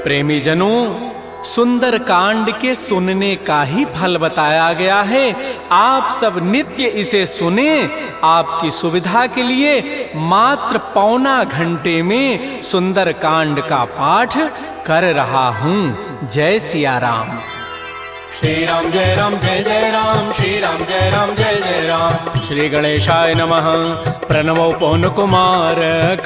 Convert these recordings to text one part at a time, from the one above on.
प्रेमी जनों, सुंदर कांड के सुनने का ही फल बताया गया है। आप सब नित्य इसे सुने। आपकी सुविधा के लिए मात्र पौना घंटे में सुंदर कांड का पाठ कर रहा हूँ। जय सिया राम। श्री राम जय राम जय जय राम, श्री राम जय राम जय जय राम। श्री गणेशाय नमः। प्रणवो पवन कुमार,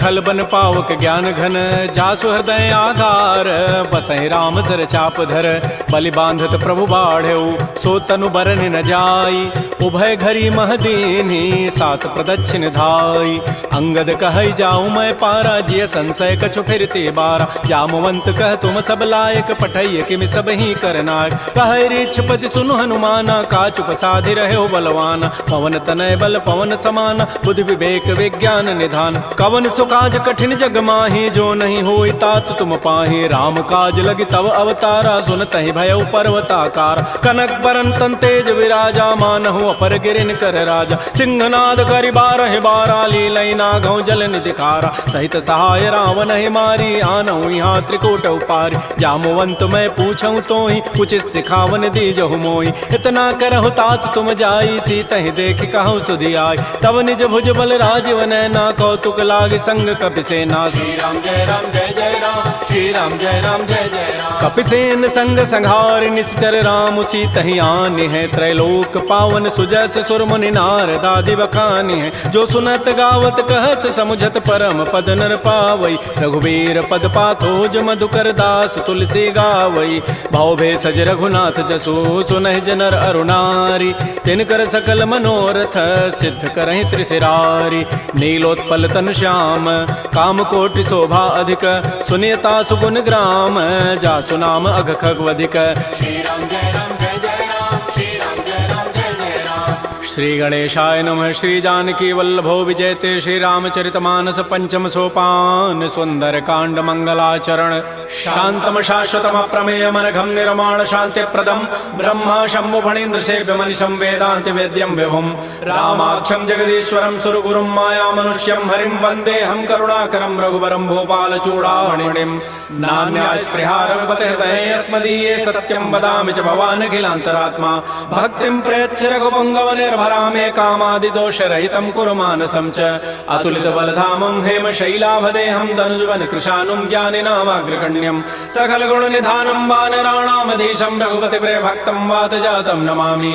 खलबन पावक ज्ञान घन, जासु हृदय आधार, बसहि राम सर चाप धर, बलि बांधत प्रभु बाढ़ऊ, सो तनु बरन न जाई, उभय घरी महदीनी, सास प्रदक्षिण धाई। अंगद कहै जाऊं मैं पारा, जिय संशय कछु फिरते बारा, जामवंत कह तुम सब लायक, पठैय किमि सब ही करनायक। कहै रीछपति सुनु हनुमाना, काचुप साधि रहे बलवाना, पवन तनय बल पवन समाना, बुद्धि विवेक विज्ञान निधान। कवन सुकाज कठिन जग माही, जो नहीं होई तात तुम पाही, राम काज लगी तव अवतारा, सुनतहि भयउ पर्वताकार। कनक बरन तन तेज विराजा, मानहु अपर गिरिन कर राजा, सिंहनाद करि बारहि बारा, लीलई नागौ जल निधिखारा। सहित सहाय रावण ही मारी, आनहु यहाँ त्रिकूट उपारी, जामवंत मैं पूछऊं तोहि, उचित सिखावन दीजहु मोहि। इतना करहु तात तुम जाई, सीतहि देखि कहु सुधियाई, तब निज भुज बल राजीव नैना, कौतुक लागी संग कपिसेना। श्री राम जय राम जय जय राम, श्री राम जय राम जय जय राम। कपिसेन संग संहार, निश्चर राम सीतहि आनि है, त्रैलोक पावन सुजस सुर मुनि नारद आदि बखानि है। जो सुनत गावत कहत समुझत परम पद नर पावई, रघुबीर पद पाथोज मधुकर दास तुलसी गावई। भाव भेषज रघुनाथ जसु, सुनहि जनर अरुणारी, तिनकर सकल मनोरथ सिद्ध करहि त्रिशिरारी। नीलोत्पल तनु श्याम, काम कोटि शोभा अधिक, सुनियता सुगुण ग्राम, जासु नाम अघ खगवधिक। श्री राम जय राम जय जय राम, श्री राम जय राम जय जय राम। श्री गणेशाय नमः। श्री जानकी वल्लभो विजयते, श्री रामचरितमानस पंचम सोपान, सुंदर कांड मंगलाचरण। शांतम शाश्वतम प्रमेयम अनघम निर्माण शांति प्रदम, ब्रह्मा शंभु फणीन्द्र सेव्य मनिषं वेदांति वेद्यम विभुम, रामाख्यम जगदीश्वरम सुरगुरुम माया मनुष्यम हरिम, वंदे हम करुणाकरम रघुवरम भूपाल चूड़ामणिम। नान्या स्पृहा रघुपते हृदये अस्मदीये, सत्यम वदामि च भवान् अखिलान्तरात्मा। भक्तिं प्रयच्छ रघुपुंगव निर्भरामे, कामादि दोष रहितं कुरु मानसं च। अतुलित बलधामं हेम शैलाभदेहं, तनुजवन कृशानुं ज्ञानिनामाग्रगण्यं, सकल गुण निधानं वानराणामधीशं, रघुपति प्रिय भक्तं वात जातं नमामि।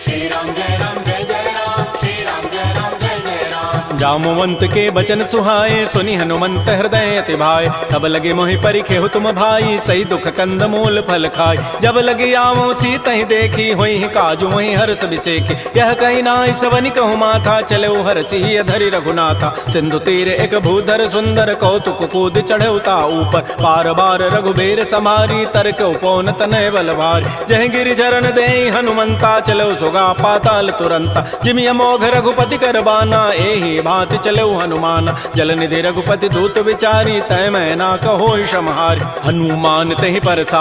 श्री राम जय राम जय जय राम, श्री राम जय राम जय जय राम। जामवंत के बचन सुहाए, सुनि हनुमंत हृदय अति भाए, तब लगे मोहि परिखेहु तुम भाई, सही दुख कंद मूल फल खाय। जब लगे आवो सीतहि देखी, होई काजु मोहि हर्ष बिसेखी, यह कहि नाई सवनि कहु माथा, चले हरषि अधरि रघुनाथा। सिंधु तीर एक भूधर सुंदर, कौतुक कूद चढ़ऊ ता ऊपर, पार बार रघुबीर समारी, तरक उपौन तनय बल भारी। जह गिरि चरण देहि हनुमंता, चलो सुगा पाताल तुरंता। जिमि अमोघ रघुपति कर बाना, एहि भांति चलो हनुमान। जल निधि रघुपति दूत विचारी, तय मैं ना कहो क्षमहारी। हनुमान तहि परसा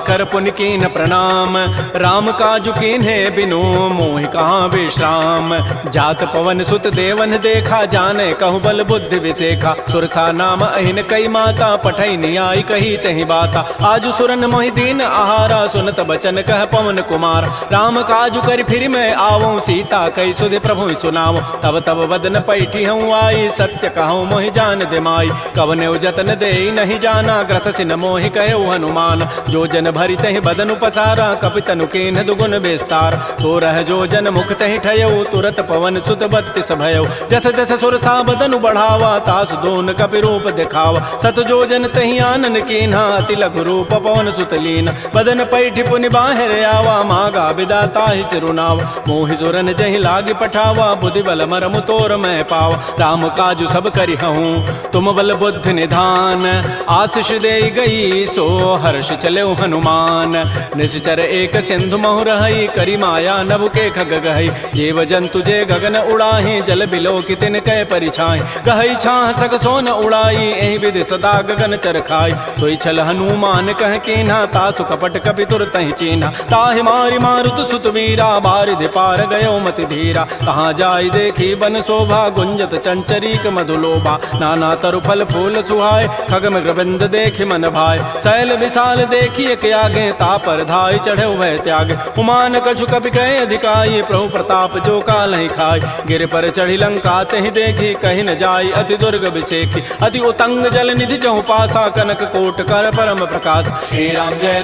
कर पुनि कीन प्रणाम, राम काजु कीन्हे बिनु मोहि कहाँ विश्राम। जात पवन सुत देवन देखा, जाने कहु बल बुद्धि विसेखा। सुरसा नाम अहिन कई माता, पठै नियाई कही तहि बाता। आजु सुरन मोहि दीन आहारा, सुनत बचन कह पवन कुमार। राम काजु करि फिर मैं आवऊं, सीता कई सुधि प्रभु सुनावो। तब तब बदन पैठी हूँ आई, सत्य कहूँ मोहि जान दिमाई। कवने जतन दे नहीं जाना, ग्रससि न मोहि कहो हनुमान। जो जन भरि तहि बदनु पसारा, कपितनु कीन्ह दुगुन विस्तार। तो रह जो जन मुख तहि ठयऊ, तुरत पवन सुत बत्तिस भयऊ। जस जस सुरसा बदनु बढ़ावा, तासु दोन कपि रूप दिखावा। सत जो जन तहि आनन कीन्हा, अति लघु रूप पवन सुत लीन। बदन पैठी पुनि बाहिर आवा, मागा विदा ताहि सिरुनावा। मोहि सुरन जहि लागी पठावा, बुद्धि बल मरमु तोर मैं पावा। राम काजु सब करिहूँ, तुम बल बुद्धि निधान। आशीष दे गई सो हर्ष चले हनुमान। निश्चर एक सिंधु महु रही, करी माया नभ के खग गहई। जीव जंतु जे गगन उड़ाही, जल बिलो की तिन कै परिछाई। गहई छाह सक सोन उड़ाई, एहि विधि सदा गगन चर खाई। सोई छल हनुमान कह कीन्हा, तासु कपट कपि तुरतहि चीन्हा। ताहि मारि मारुत सुत वीरा, बारिधि पार गयो मति धीरा। कहाँ जाई देखी बन शोभा, गुंजत चंचरीक मधुलोभा नाना तरु फल फूल सुहाय खगम ग्रबिंद देखि मन भाय शैल विशाल देखिए के आगे तापर धाय चढ़े भय त्याग उमान कछु कपि कहे अधिकाई प्रभु प्रताप जो काल ही खाय गिर पर चढ़ी लंका तहि देखी कहीं न जाय अति दुर्ग विसेखी अति उतंग जल निधि चहु पासा कनक कोट कर परम प्रकाश श्री राम जय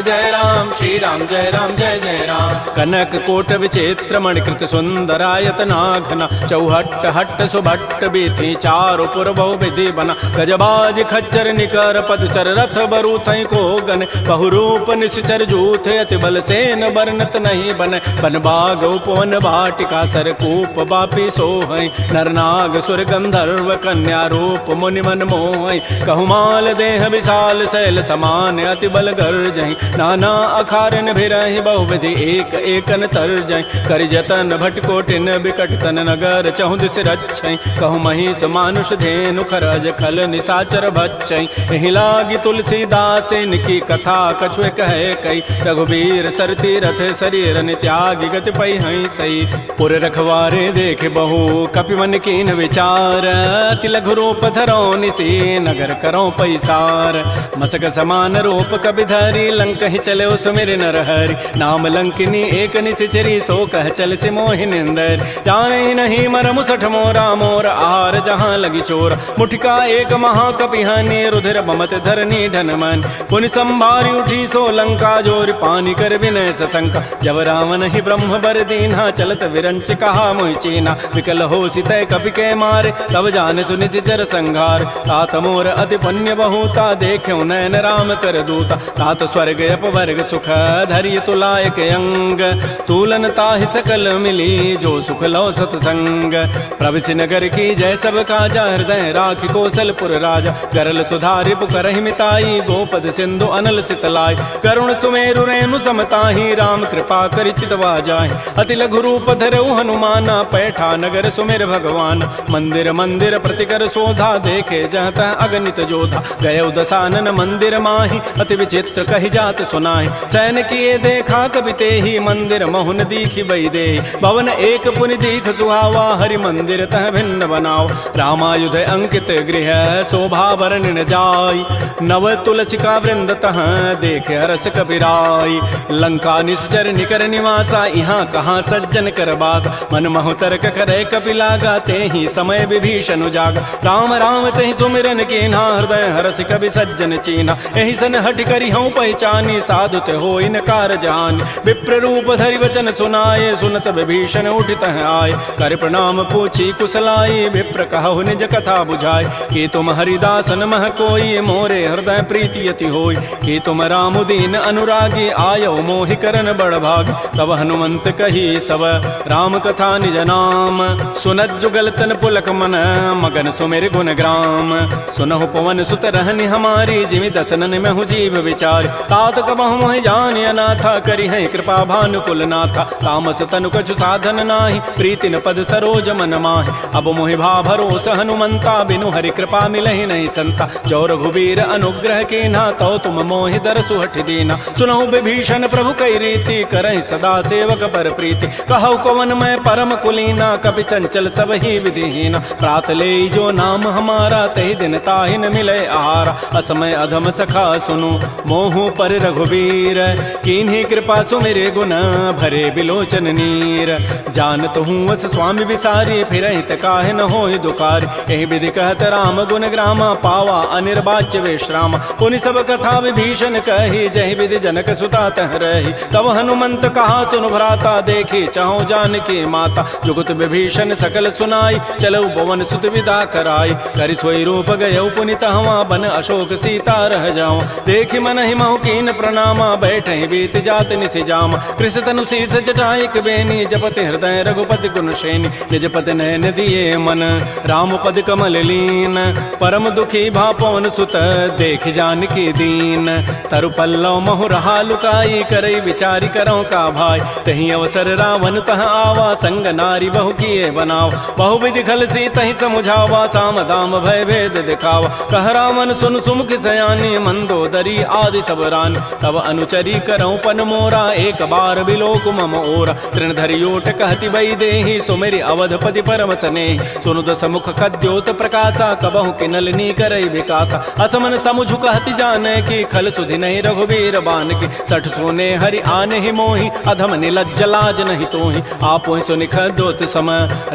जय राम श्री राम जय जय राम कनक कोट विचित्र मणिकृत सुंदरायत नाघना चौहट्ट हट्ट सुभट्ट बीथी चारु पुर बहु विधि बना गजबाज खच्चर निकर पदचर रथ बरु थई को गन बहुरूप निश्चर जूथ अति बल सेन बरनत नहीं बन बन बाग उपवन भाटिका सरकूप बापी सोहै नरनाग सुर गंधर्व कन्या रूप मुनि मन मोहै कहुमाल देह विशाल शैल समान अति बल गर्जहि नाना अखारन भिरहि बहुविधि एक एकन तरजहि करि जतन भटकोटिन बिकट तन नगर चहु दिस रक्षै कहु महिष मानुष धेनु खरज खल निसाचर भक्षै एहि लागी तुलसीदास इनकी कथा कछुए कहे कई रघुबीर सरती रथ शरीर त्यागी गति पै हई सई पुर रखवारे देख बहु कपि मन कीन विचार अति लघु रूप धरो निसी नगर करो पैसार मसक समान रूप कपि धरी लंक ही चले सुमिर नर हरि नाम लंकिनी एक निसिचरी सो कह चल से मोहि निंदर जाने नहीं मरमु सठ मोरा मोर आहार जहाँ लगी चोर मुठिका एक महाकपिहानी रुधिर बमत धरनी ढन मन पुनि संभारी उठी सो लंका जोर पानी कर विनय सशंका जब रावण ही ब्रह्म बर दीन्हा चलत विरंच कहा मोहि चीना विकल हो सितय कपि के मारे तब जान सुनि सिचर संघार तात मोर अति पुण्य बहुता देख्यो नयन राम कर दूता तात स्वर्ग अपवर्ग सुख धरिय तुलायक अंग तूलन ताहि सकल मिली जो सुख लो सतसंग प्रविशि नगर की जय सब काजा हृदय राखि कौशलपुर राजा गरल सुधारि पुकरहि मिताई गोपद सिंधु अनल सितलाई करुण सुमेरु रेणु समताहि राम कृपा करि चितवा जाहि अति लघु रूप धरऊ हनुमाना पैठा नगर सुमेर भगवान मंदिर मंदिर प्रतिकर शोधा देखे जहत अगणित जोधा गय दसानन मंदिर माहि अति विचित्र कहि जात सुनाहि सैन किए देखा कवि तेहि मंदिर महुन दीखि बई दे भवन एक पुनि दीख सुहावा हरि मंदिर तह भिन्न बनाओ रामायुध अंकित गृह शोभा वर्णन जाय नव तुलसिका वृंद तह देख हरस कपिराई लंका निश्चर निकर निवासा यहाँ कहाँ सज्जन कर बास मन महु तर्क करे कपि लागा ते ही समय विभीषण जागा राम राम तेहि सुमिरन कीन्हा हृदय हरस कवि सज्जन चीना एहि सन हट करि हूँ पहचानी साधु ते हो इनकार जान विप्र रूप धरि वचन सुनाए सुनत विभीषण उठित आए कर प्रणाम पूछी कुशलाई विप्र कहु निज कथा बुझाए कि तुम हरिदासन मह कोई मोरे हृदय प्रीति यति होई कि तुम राम दीन अनुरागी आयो मोहि करन बड़ भाग तब हनुमंत कही सब राम कथा निज नाम सुनत जुगल तन पुलक मन मगन सुमेर गुण ग्राम सुनहु पवन सुत रहनि हमारी जिमि दसनन में हूँ जीव विचार तात कबहु मोहि जान अनाथा करी है कृपा भानुकुल नाथा तामस तनु कछु साधन नाही प्रीति न पद सरोज मन माहि अब मोहि भा भरोस हनुमंता बिनु हरि कृपा मिलहि नहीं संता जो रघुबीर अनुग्रह कीन्हा तो तुम मोहि दरसु हठ दीना सुनहु विभीषण प्रभु कई रीति करहि सदा सेवक पर प्रीति कहु कवन मैं परम कुलीना कपि चंचल सब ही विधिहीना प्रात ले जो नाम हमारा तहि दिन ताहि न मिले आहारा असमय अधम सखा सुनु मोहु पर रघुबीर कीन्ही कृपा सुमिरे गुण भरे बिलोचन नीर जानत हूँ अस स्वामी विसारी फिर काहे न होहि दुखारी एहि विधि कहत राम गुण ग्रामा पावा अनिर्वाच्य विश्राम पुनि सब कथा विभीषण कही जहि विधि जनक सुता तह रही तब हनुमंत कहा सुन भ्राता देखी चाहु जानकी माता जुगत विभीषण सकल सुनाई चलऊ पवन सुत विदा कराई करि सोई रूप गयऊ पुनि तहवा बन अशोक सीता रह जाऊं देखि मन ही महु कीन प्रणामा बैठे बीत जात निसि जामा कृष तनु शीस जटाइक बेनी जपति हृदय रघुपति गुण श्रेणी निज पति नयन दिए मन राम पद कमल लीन परम दुखी भा पवन सुत देख जानकी दीन तरु पल्लव महु रहा लुकाई करई विचारी करो का भाई तही अवसर रावण तह आवा संग नारी बहु किए बनाव बहु विधि खल सी तही समुझावा साम दाम भय भेद दिखावा कह रावण सुन सुमुख सयानी मंदोदरी आदि सब रान तब अनुचरी करऊं पन मोरा एक बार बिलोक मम ओरा तृण धरियोट कहति बई देहि सुमेरि अवधपति पर करम सने सुनु दस मुख खद्योत प्रकाशा कबहु के नलनी करई विकासा असमन समुझु कहति जाने की खल सुधि नहीं रघुबीर बान की सठ सोने हरि आने ही मोहि अधम निलज्ज लाज नहीं तोहि आपो सुनि खद्योत सम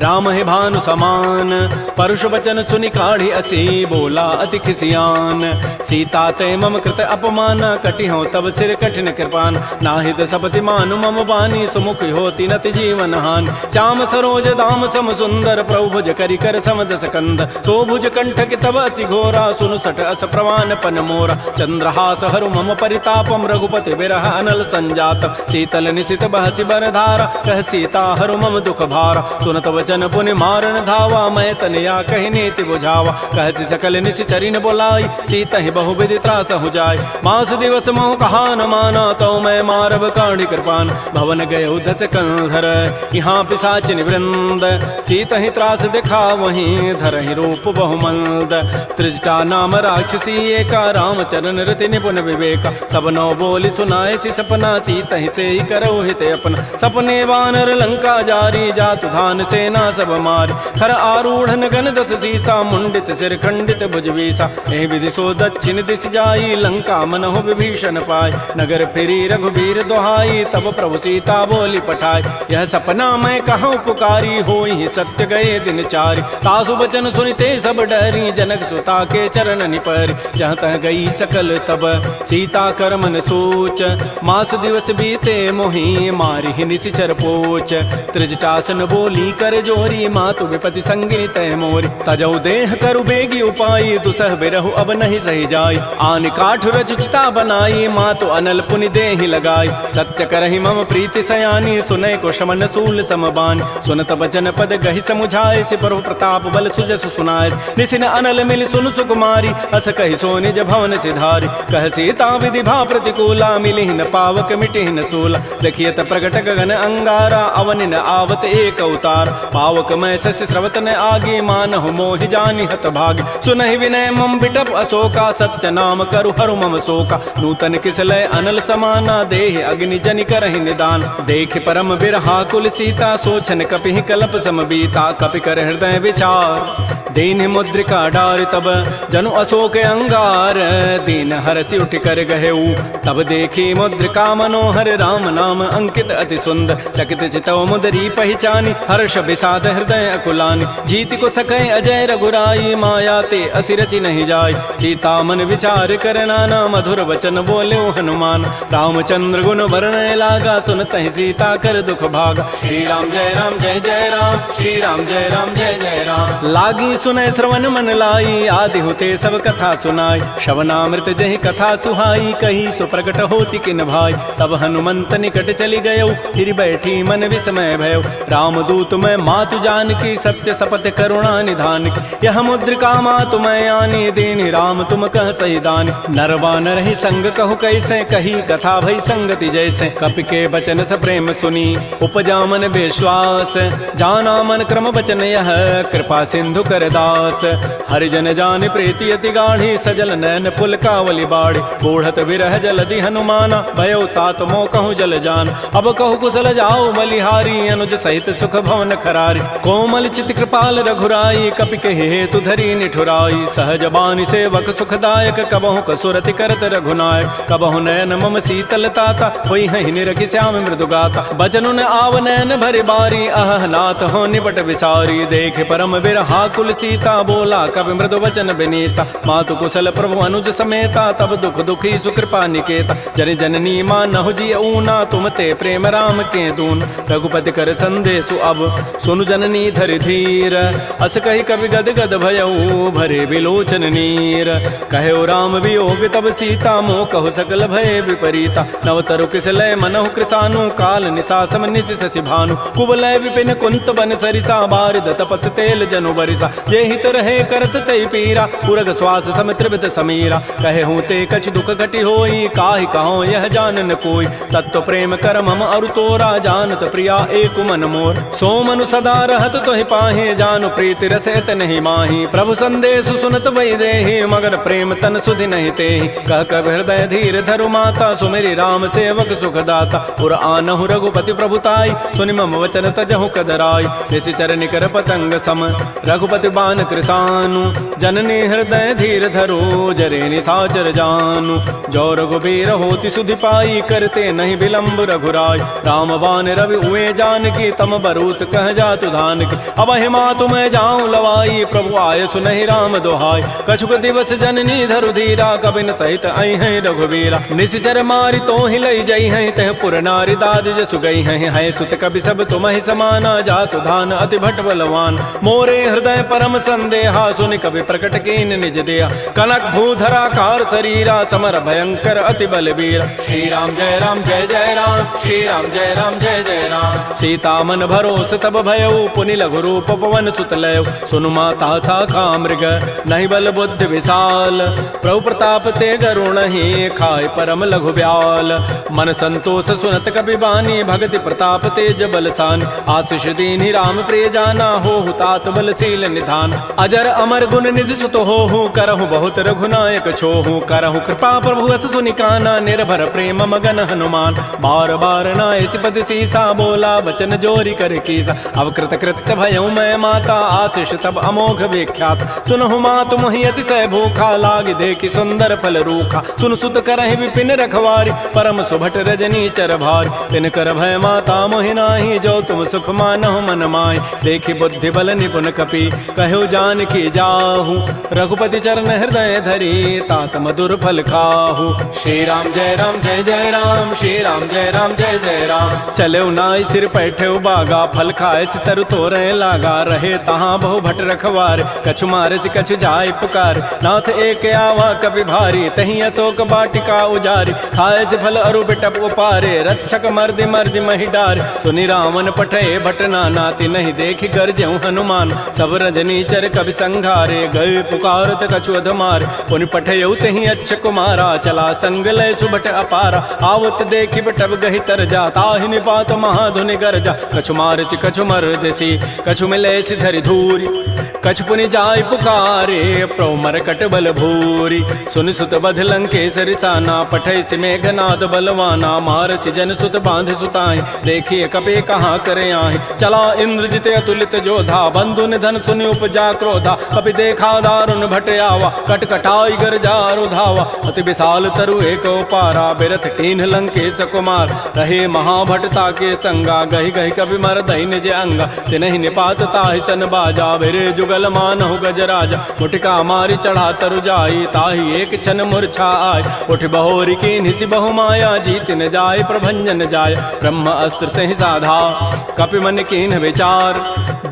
राम है भानु समान परुष वचन सुनि काढ़ी असी बोला अति खिसियान सीता ते मम कृत अपमान कटि हो तब सिर कठिन कृपान नाहित सपति मानु मम बानी सुमुख होती नति जीवन हान श्याम सरोज दाम सम सुंदर प्रभु भुज करि कर समदस कंद तो भुज कंठ के तब असि घोरा सुनु सट अस प्रवान पन मोरा चंद्रहास हरु मम परितापम रघुपति बिरह अनल संजात शीतल निशित बहसि बरधारा कह सीता हरु मम दुख भारा सुनत वचन पुनि मारन धावा मैं तनया कहि नीति बुझावा कहसि सकल निशि चरिन बोलाई सीता ही बहु विधि त्रास हो जाय मास दिवस मोह कहा न माना तो मैं मारब काढ़ी कृपान भवन गय दस कंधर यहाँ पिशाचिन वृंद सीता ही त्रास दिखा वहीं धर ही रूप बहुमंद त्रिजटा नाम राक्षसी एका रामचरण रति निपुण विवेका सब नौ बोली सुनाए सी सपना सीता ही से ही करो हित अपना सपने वानर लंका जारी जातु धान सेना सब मारी खर आरूढ़ गन दस सीसा मुंडित सिर खंडित भुजवीसा एहि विधि सो दक्षिण दिश जाई लंका मनहु विभीषण पाई नगर फिरी रघुबीर दोहाई तब प्रभु सीता बोली पठाई यह सपना मैं कहूँ पुकारी होई सत्य गए दिन चारि तासु बचन सुनिते सब डरी जनक सुता के चरण निपरि जहाँ तह गई सकल तब सीता कर मन सोच मास दिवस बीते मोहि मारि ही निशिचर पोच त्रिजटासन बोली कर जोरी मातु विपति संगिनी तय मोरी तजौ देह करु बेगी उपाई दुसह बिरहु अब नहीं सही जाई आन काठ रचिता बनाई मातु अनल पुनि देहि लगाई सत्य करहि मम प्रीति सयानी सुनय को शमन सूल समबान सुनत बचन पद गहि समुझाए सि प्रभु प्रताप बल सुजस सुनाए निसिन अनल मिल सुन सुकुमारी अस कहि सो निज भवन सिधारी कह सीता विधि भा प्रतिकूला मिलिहि न पावक मिटिहि न सूला देखियत प्रगट गगन अंगारा अवनि न आवत एक अवतार पावक मैं शशि स्रवत न आगे मानहु मोहि जानि हत भाग सुनहि विनय मम बिटप अशोका सत्य नाम करु हरु मम शोका नूतन किसलय अनल समाना देहि अग्नि जनि करहि निदान देख परम बिरहा कुल सीता सोचन कपिहि कलप सम बीता कपि कर हृदय विचार दीन मुद्रिका डार तब जनु अशोक अंगार दीन हरसि उठ कर गहेऊ तब देखी मुद्रिका मनोहर राम नाम अंकित अति सुंदर चकित चितव मुदरी पहचानी हर्ष विषाद हृदय अकुलानी जीत को सकै अजय रघुराई माया ते असिरचि नहीं जाय सीता मन विचार कर नाना मधुर वचन बोले हनुमान रामचंद्र गुण वर्णय लागा सुनत ही सीता कर दुख भागा श्री राम जय राम जय जय राम श्री राम जय राम जय जय राम लागी सुनय श्रवण मन लाई आदि होते सब कथा सुनाई श्रवणामृत जहि कथा सुहाई कही सो प्रकट होती किन भाई तब हनुमंत निकट चली गयो फिर बैठी मन विस्मय भयो राम दूत मैं मातु जान की सत्य सपथ करुणा निधान की यह मुद्रिका मातु मैं आनी दीनी राम तुम कह सही दानी नरवा नर ही संग कहु कैसे कही कथा भई संगति जैसे कपि के बचन स प्रेम सुनी उपजा मन विश्वास जाना मन क्रम बचन यह कृपा सिंधु कर दास हरिजन जान प्रीति अति गाढ़ी सजल नैन पुल कावली बाड़ी बूढ़त विरह जलधि हनुमाना भयो तात मो कहूँ जल जान अब कहु कुशल जाओ बलिहारी अनुज सहित सुख भवन खरारी कोमल चित कृपाल रघुराई कपि के हेतु धरी निठुराई सहज बानी सेवक सुखदायक कबहु कसुरति करत रघुनायक कबहु नयन मम शीतल ताता होई हहि निरखि श्याम मृदु गाता बचनु न आव नयन भरि बारी अह नाथ हो निपट विसारी देख परम बिरहा कुल सीता बोला कवि मृदु वचन विनीता मातु कुशल प्रभु अनुज समेता तब दुख दुखी सुकृपा निकेता जन जननी मानहु जी ऊना तुम ते प्रेम राम के दून रघुपति कर संदेशु अब सुनु जननी धरि धीर अस कहि कवि गद गद भयऊ भरे विलोचन नीर कहो राम वियोग तब सीता मोह कहु सकल भय विपरीता नवतरु किसलय मनहु कृसानु काल निशासम निशि शशि भानु कुवलय विपिन कुंत बन सरिसा बारिद तपत तेल जनु बरिसा ये हित रहे करत ते पीरा पुरग श्वास सम त्रिवित समीरा कहे हूँ ते कछ दुख घटी होई काहि कहो यह जानन कोई तत्व प्रेम कर मम अरु तोरा जानत प्रिया एक मन मोर सो मनु सदा रहत तोहि पाहि जानु प्रीति रसैत नहीं माही प्रभु संदेश सुनत वै देहि मगर प्रेम तन सुधि नहीं तेहि कह कब हृदय धीर धरु माता सुमेरी राम सेवक सुख दाता उर आनहु रघुपति प्रभुताई सुनि मम वचन तजहु कदराई जैसी चरण कर पतंग सम रघुपति बान कृसानु जननी हृदय धीर धरो जरे निसाचर जानु जो रघुबीर होति सुधि पाई करते नहीं विलंब रघुराय राम बान रवि हुए जानकी तम बरूत कह जातु धान की अब हिमा तुम्हें जाऊं लवाई प्रभु आय सुनहि राम दोहाई कछुक दिवस जननी धरु धीरा कबिन सहित आई हैं रघुबीरा निश्चर मारी तो ही लई जई हैं तह पुर नारी दाद जसु गई हैं सुत कवि सब तुम ही समाना जातु धान अति भट बलवान मोरे हृदय परम संदेहा सुनि कवि प्रकट कीन निज दिया कनक भूधरा कार शरीरा समर भयंकर अति बलबीरा श्री राम जय राम श्री राम जय जय राम सीता मन भरोस तब भयउ पुनि लघु रूप पवन सुत लय सुनु माता शाखा मृग नहीं बल बुद्धि विशाल प्रभु प्रताप ते गरुण ही खाय परम लघु ब्याल मन संतोष सुनत कपि बानी भगति प्रताप तेज बलसान आशीष दीनि राम प्रिय जाना हो तात बलशील निधान अजर अमर गुण निधि सुत हो करहु बहुत रघुनायक छोहु करहु कृपा प्रभु अस सुनि काना निर्भर प्रेम मगन हनुमान बार बार नायसि पति सीसा बोला बचन जोरी कर कीसा अब कृत कृत्य भयउ मैं माता आशीष सब अमोघ विख्यात सुनहु मात मोहि अतिशय भूखा लाग देखि सुंदर फल रूखा सुन सुत करहि विपिन रखवारी परम सुभट रजनी चर भारी तिन कर भय माता मोहि नाही जो तुम सुख मानहु मन माहि देखि बुद्धि बल निपुन कपि कहु जान की जाहु रघुपति चरण हृदय धरी तात मधुर फल खाहु श्री राम जय राम श्री राम जय राम चले नाई सिर पैठे बागा फल खाए सितर तोरे लागा रहे तहाँ बहु भट रखवार कछु मारे से कछु जाय पुकार नाथ एक आवा कभी भारी तही अशोक बाटिका उजारी खाए से फल अरु बिटप उपारे रक्षक मर्दि मर्दि मही डार सुनि रावण पठे भट नाती नहीं देखी गरजेऊ हनुमान सब रजनी चर कभी संघारे गए पुकारत कछु अधमार पुनि पठेऊ तही अच्छ कुमारा चला संग लय सुभट अपारा आवत देखी बटब गही तर जाता ही निपात महाधुनि गरजा कछु मारचि कछु मर्दसी कछु मिले धरि धूरी कछु पुनि जाय पुकारे प्रभु मरकट बल भूरी सुनि सुत बध लंकेश रिसाना पठै सि मेघनाद बलवाना मारसि जन सुत बांध सुताई देखिए कपे कहाँ करे आहि चला इंद्रजित अतुलित जोधा बंधु निधन सुनि उपजा क्रोधा कपि देखा दारुण भट आवा कटकटाई गरजा रुधावा अति विशाल तरु एक पारा बिरथ कीन्ह लंकेश कुमार रहे महाभटता के संगा गही गही कभी मर दही निज अंगा तिनहि निपात ताहि सन बाजा बिरे जुगल मानहु गजराजा मुटिका मारी चढ़ा तरु जाई ताहि एक क्षण मूर्छा आय उठ बहोरी की निसि बहु माया जीत न जाय प्रभंजन जाय ब्रह्म अस्त्र तहि साधा कपि मन कीन्ह विचार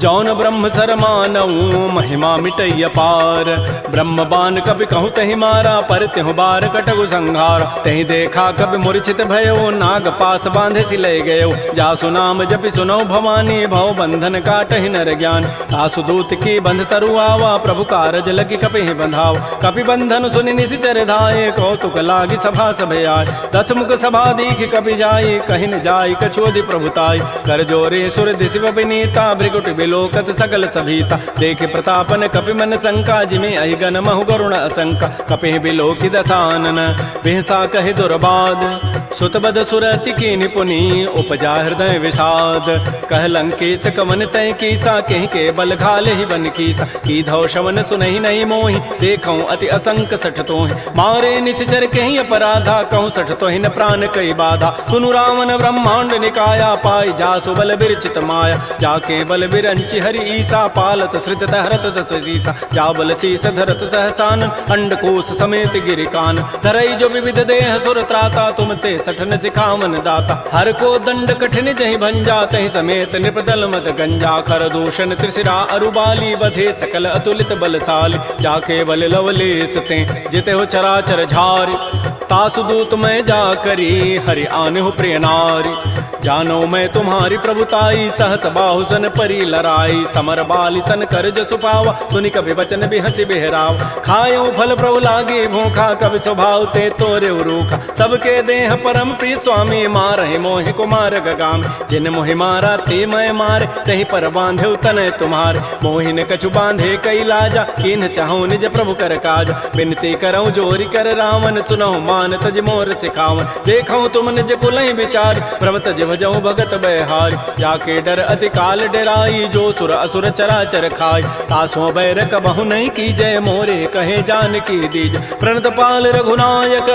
जौन ब्रह्म सर मानऊ महिमा मिटैय पार ब्रह्म बान कपि कहूँ तहि मारा पर त्यहु बार कटगु संहार तहि देखा कपि मूर्छित भयो नाग पास बांधे सि लय गयो जासु नाम जपि सुनो भवानी भव बंधन काटहि नर ज्ञान तासु दूत की बंध तरु आवा प्रभु कारज लगी कपि बंधाव कपि बंधन सुनि निशिचर धाये कौतुक लागी सभा सभे आय दस मुख सभा दीख कपि जाई कहि न जाई कछोदि प्रभुताई कर जोरे सुर दिशिव विनीता भृगुट बिलोकत सकल सभीता देखे प्रतापन कपि मन शंका जिमे अहि गण महु गरुण असंका कपि बिलोकि दसानन बिहसा कहि दुर्बाद सुतबद सुरति की निपुनी उपजा हृदय विषाद कह लंकेश कवन तय कीसा कहीं के बल घाले ही बन कीसा की धौ शवन सुनहि नहीं मोहि देखऊं अति असंक सठ तोहि मारे निश्चर कहीं अपराधा कहूँ सठ तोहि न प्राण कई बाधा सुनु रावण ब्रह्मांड निकाया पाई जासु बल बिरचित माया जाके बल बिरंचि हरि ईसा पालत श्रित हरत दस सीसा जा बल शीस धरत सहसान अंडकोश समेत गिरिकान धरई जो विविध देह सुर त्राता तुम ते सठन सिखावन दाता हर को दंड कठिन जहि भंजा तहि समेत निपदल मत गंजा कर दूषण त्रिशिरा अरुबाली बधे सकल अतुलित बलशाली जाके बल लवलेस ते जिते हो चराचर झारी तासु दूत मैं जा करी हरि आने हो प्रिय नारी जानो मैं तुम्हारी प्रभुताई, सहस बाहु सन परी लराई, समर बाली सन कर जसु पावा, सुनि कभी वचन भी हंसी बिहराव। खायो फल प्रभु लागे भूखा, कभी स्वभाव ते तोरे रूखा, सबके देह परम प्रिय स्वामी, मारहि मोहि कुमार गगाम। जिन मोहि मारा ते मैं मारे, तही पर बांधे तनय तुम्हारे, मोहि न कछु बांधे कई लाजा, किन चाहूं निज प्रभु कर काज। बिनती करऊं जोरी कर रावण, सुनहु मान तज मोर सिखावन। देखऊं तुम निज कुलहि विचार, प्रभ तज भजऊं भगत बयहारी। जाके डर अति काल डराई, जो सुर असुर चराचर खाई, तासों बैर कबहु नहीं की जय, मोरे कहे जान की दीज। प्रणत पाल रघुनायक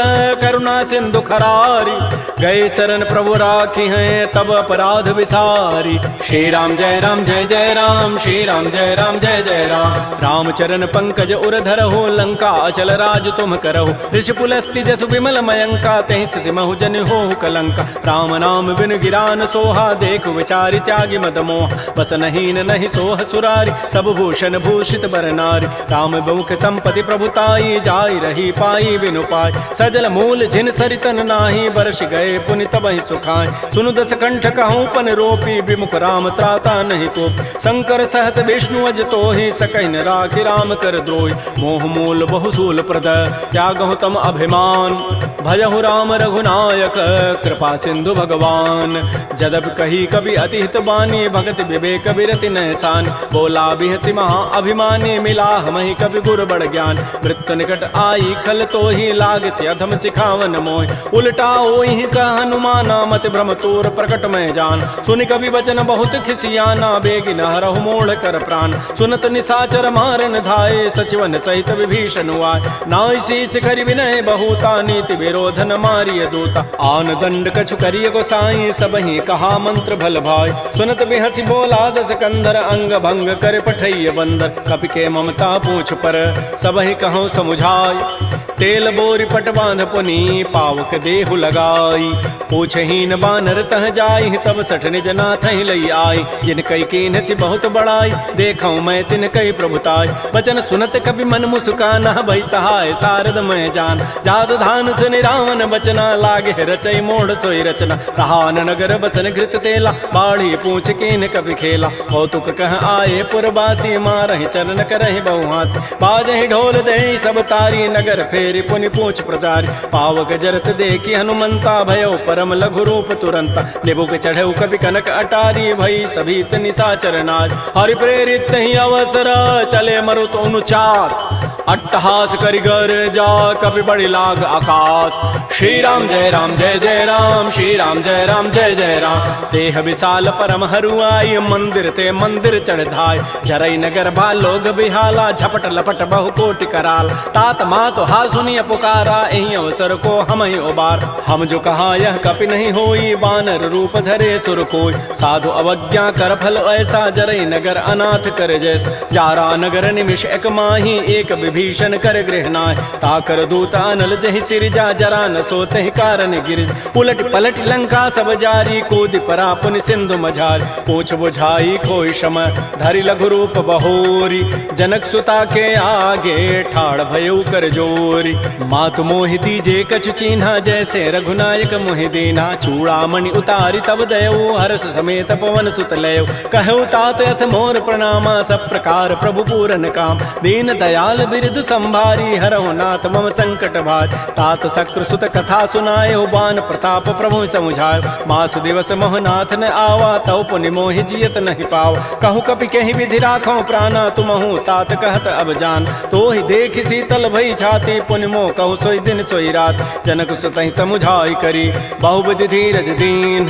करुणा सिंधु खरारी, गए शरण प्रभु राखी हैं तब अपराध विसारी। श्री राम जय राम जय जय राम, श्री राम जय राम जय जय राम। रामचरण पंकज उर धरहो, लंका अचल राज तुम करहो। ऋषि पुलस्ति जसु विमल मयंका, तहि सिमहु जन होहु कलंका। राम नाम बिन गिरान सोहा, देखु विचारि त्यागी मद मोह। बस नहीं नहीं सोह सुरारी, सब भूषण भूषित बर नारी। राम मुख संपत्ति प्रभुताई, जाई रही पाई बिनु पाई। सजल मूल जिन सरितन नाही, बरस गए पुनि तबहि सुखाय। सुनु दस कंठ कहूँ पन रोपी, विमुख राम त्राता नहीं कोप। शंकर सहस विष्णु अज तोहि, सकहि न राखि राम कर द्रोही। मोह मूल बहुसूल प्रद, त्यागहु तम अभिमान। भजहु राम रघुनायक, कृपा सिंधु भगवान। जदप कही कवि अति हित बानी, भगत विवेक बिरति नहसान। बोला बिहसि महा अभिमानी, मिला हमहि कवि गुर बड़ ज्ञान। मृत्यु निकट आई खल तोहि, लाग से अधम सिखावन मोहि। उल्टा ओहि कह हनुमाना, मत भ्रम तोर प्रकट में जान। सुनि कवि वचन बहुत खिसियाना, बेगी न हरहु मोड़ कर प्राण। सुनत निशाचर मारन धाये, सचिवन सहित विभीषण आए। नाई शीस करि विनय बहुता, नीति विरोधन मारिय दूता। आन दंड कछु करिय गोसाई, सबहि कहा मंत्र भल भाई। सुनत बिहसि बोला दस कंधर, अंग भंग कर पठैय बंदर। कपि के ममता पूछ पर, सबहि कहूँ समुझाई। तेल बोरी पट बांध पुनी, पावक देहु लगाई। पूछहीन बानर तह जाई, तब सठ निज नाथ ही लई आई। जिन कई कीन सी बहुत बड़ाई, देखऊं मैं तिन कई प्रभुताई। वचन सुनत कभी मन मुस्काना, भई सहाय सारद मैं जान। जात धान सुनि रावण बचना, लागे रचई मोड़ सोई रचना। रहान नगर बसन घृत तेला, बाढ़ी पूछ कीन कभी खेला। कौतुक कह आए पुरबासी, मारहि चरण करहि बहुहासी। बाजहि ढोल देहि सब तारी, नगर फेरि पुनि पूछ प्रजारी। पावक जरत देखी हनुमंता, भयो परम लघु रूप तुरंता। निबुक चढ़ऊ कवि कनक अटारी, भई सभीत निशाचर नारी। हरि प्रेरित ही अवसर, चले मरुत अनुचास। अट्टहास करि गर जा, कवि बड़ी लाग आकाश। श्री राम जय राम जय जय राम, श्री राम जय राम जय जय राम। देह विशाल परम हरुआई, मंदिर ते मंदिर चढ़ धाय। जरई नगर बा लोग बिहाला, झपट लपट बहु कोटि कराल। तात मात हा सुनिय पुकारा, एहि अवसर को हम ही उबार। हम जो कहा यह कपि नहीं होई, बानर रूप धरे सुर कोई। साधु अवज्ञा कर फल ऐसा, जरई नगर अनाथ कर जैसा। जारा नगर निमिष एक माही, एक विभीषण कर गृहनाय। ताकर दूत अनल जहि सिरजा, जरा न सोते ही कारण गिर। उलट पलट लंका सब जारी, कूदि परा पुनि सिंधु मझारी। पूछ बुझाई खोई शम, धरि लघु रूप बहोरी। जनक सुता के आगे, ठाड़ भयउ कर जोरी। मातु मोहि दीजे कछु चीन्हा, जैसे रघुनायक मोहि दीना। चूड़ामणि उतारी तब दयऊ, हर्ष समेत पवन सुत लयऊ। कहऊ तात अस मोर प्रणामा, सब प्रकार प्रभु पूरन काम। दीन दयाल बिरद संभारी, हरहु नाथ मम संकट भार। तात शक्र सुत कथा सुनायो, बान प्रताप प्रभु समुझायो। मास दिवस मोहनाथ न आवा, तव पुनि मोहि जियत नहीं पाव। कहूँ कपि कहीं विधि राखो प्राणा, तुमहु तात कहत अब जान। तो ही देख शीतल भई छाती, पुनि मोह कहु सोई दिन सोई रात। जनक सुतहि समुझाई करी, बहुविधि धीरज दीन।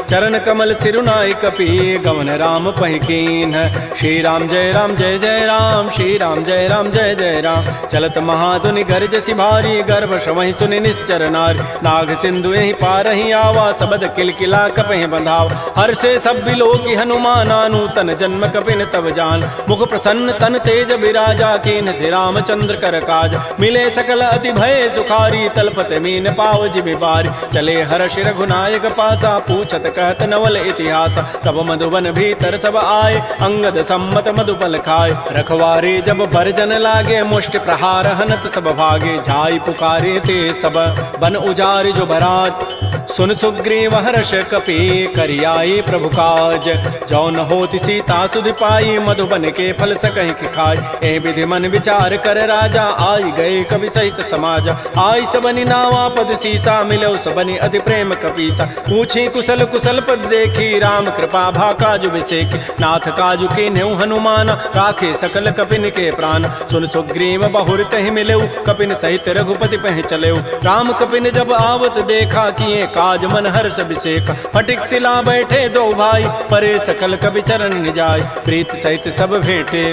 चरण कमल सिरुनाई कपि, गमन राम पहि कीन। श्री राम जय जय राम, श्री राम जय जय राम। चलत महाधुनि गर्जसि भारी, गर्भ श्रवहि सुनि निश्चर नारी। नाग सिंधु यहीं पारहि आवा, सबद किलकिला कपहि बंधाव। हर्षे सब बिलोकी हनुमाना, नूतन जन्म कपिन तब जान। मुख प्रसन्न तन तेज बिराजा, कीन से रामचंद्र कर काज। मिले सकल अति भय सुखारी, तलपत मीन पाव जिबि बारी। चले हर्ष रघुनायक पासा, पूछत कहत नवल इतिहास। तब मधुबन भीतर सब आए, अंगद सम्मत मधुपल खाए। रखवारे जब बरजन लागे, मुष्टि प्रहार हनत सब भागे, जाई पुकारे ते सब बन उजारि जो बरात। सुन सुग्रीव हर्ष कपि करियाई प्रभु काज, जौन होति सीता सुध पाई मधुबन के फल सकहि कि खाय। ए विधि मन विचार कर राजा, आई गए कवि सहित समाज। आई सबनि नावा पद सीसा, मिलो सबनि अति प्रेम कपीसा। पूछी कुशल कुशल पद देखी, राम कृपा भा काजु विसेखी। नाथ काजु के नेउ हनुमान, राखे सकल कपिन के प्राण। सुन सुग्रीव बहुर तहि मिलेउ, कपिन सहित रघुपति पह चलेउ। राम कपिन जब आवत देखा, किए काज मन हर्ष अभिषेक। फटिक सिला बैठे दो भाई, परे सकल कवि चरण निजाय। प्रीत सहित सब भेंटे,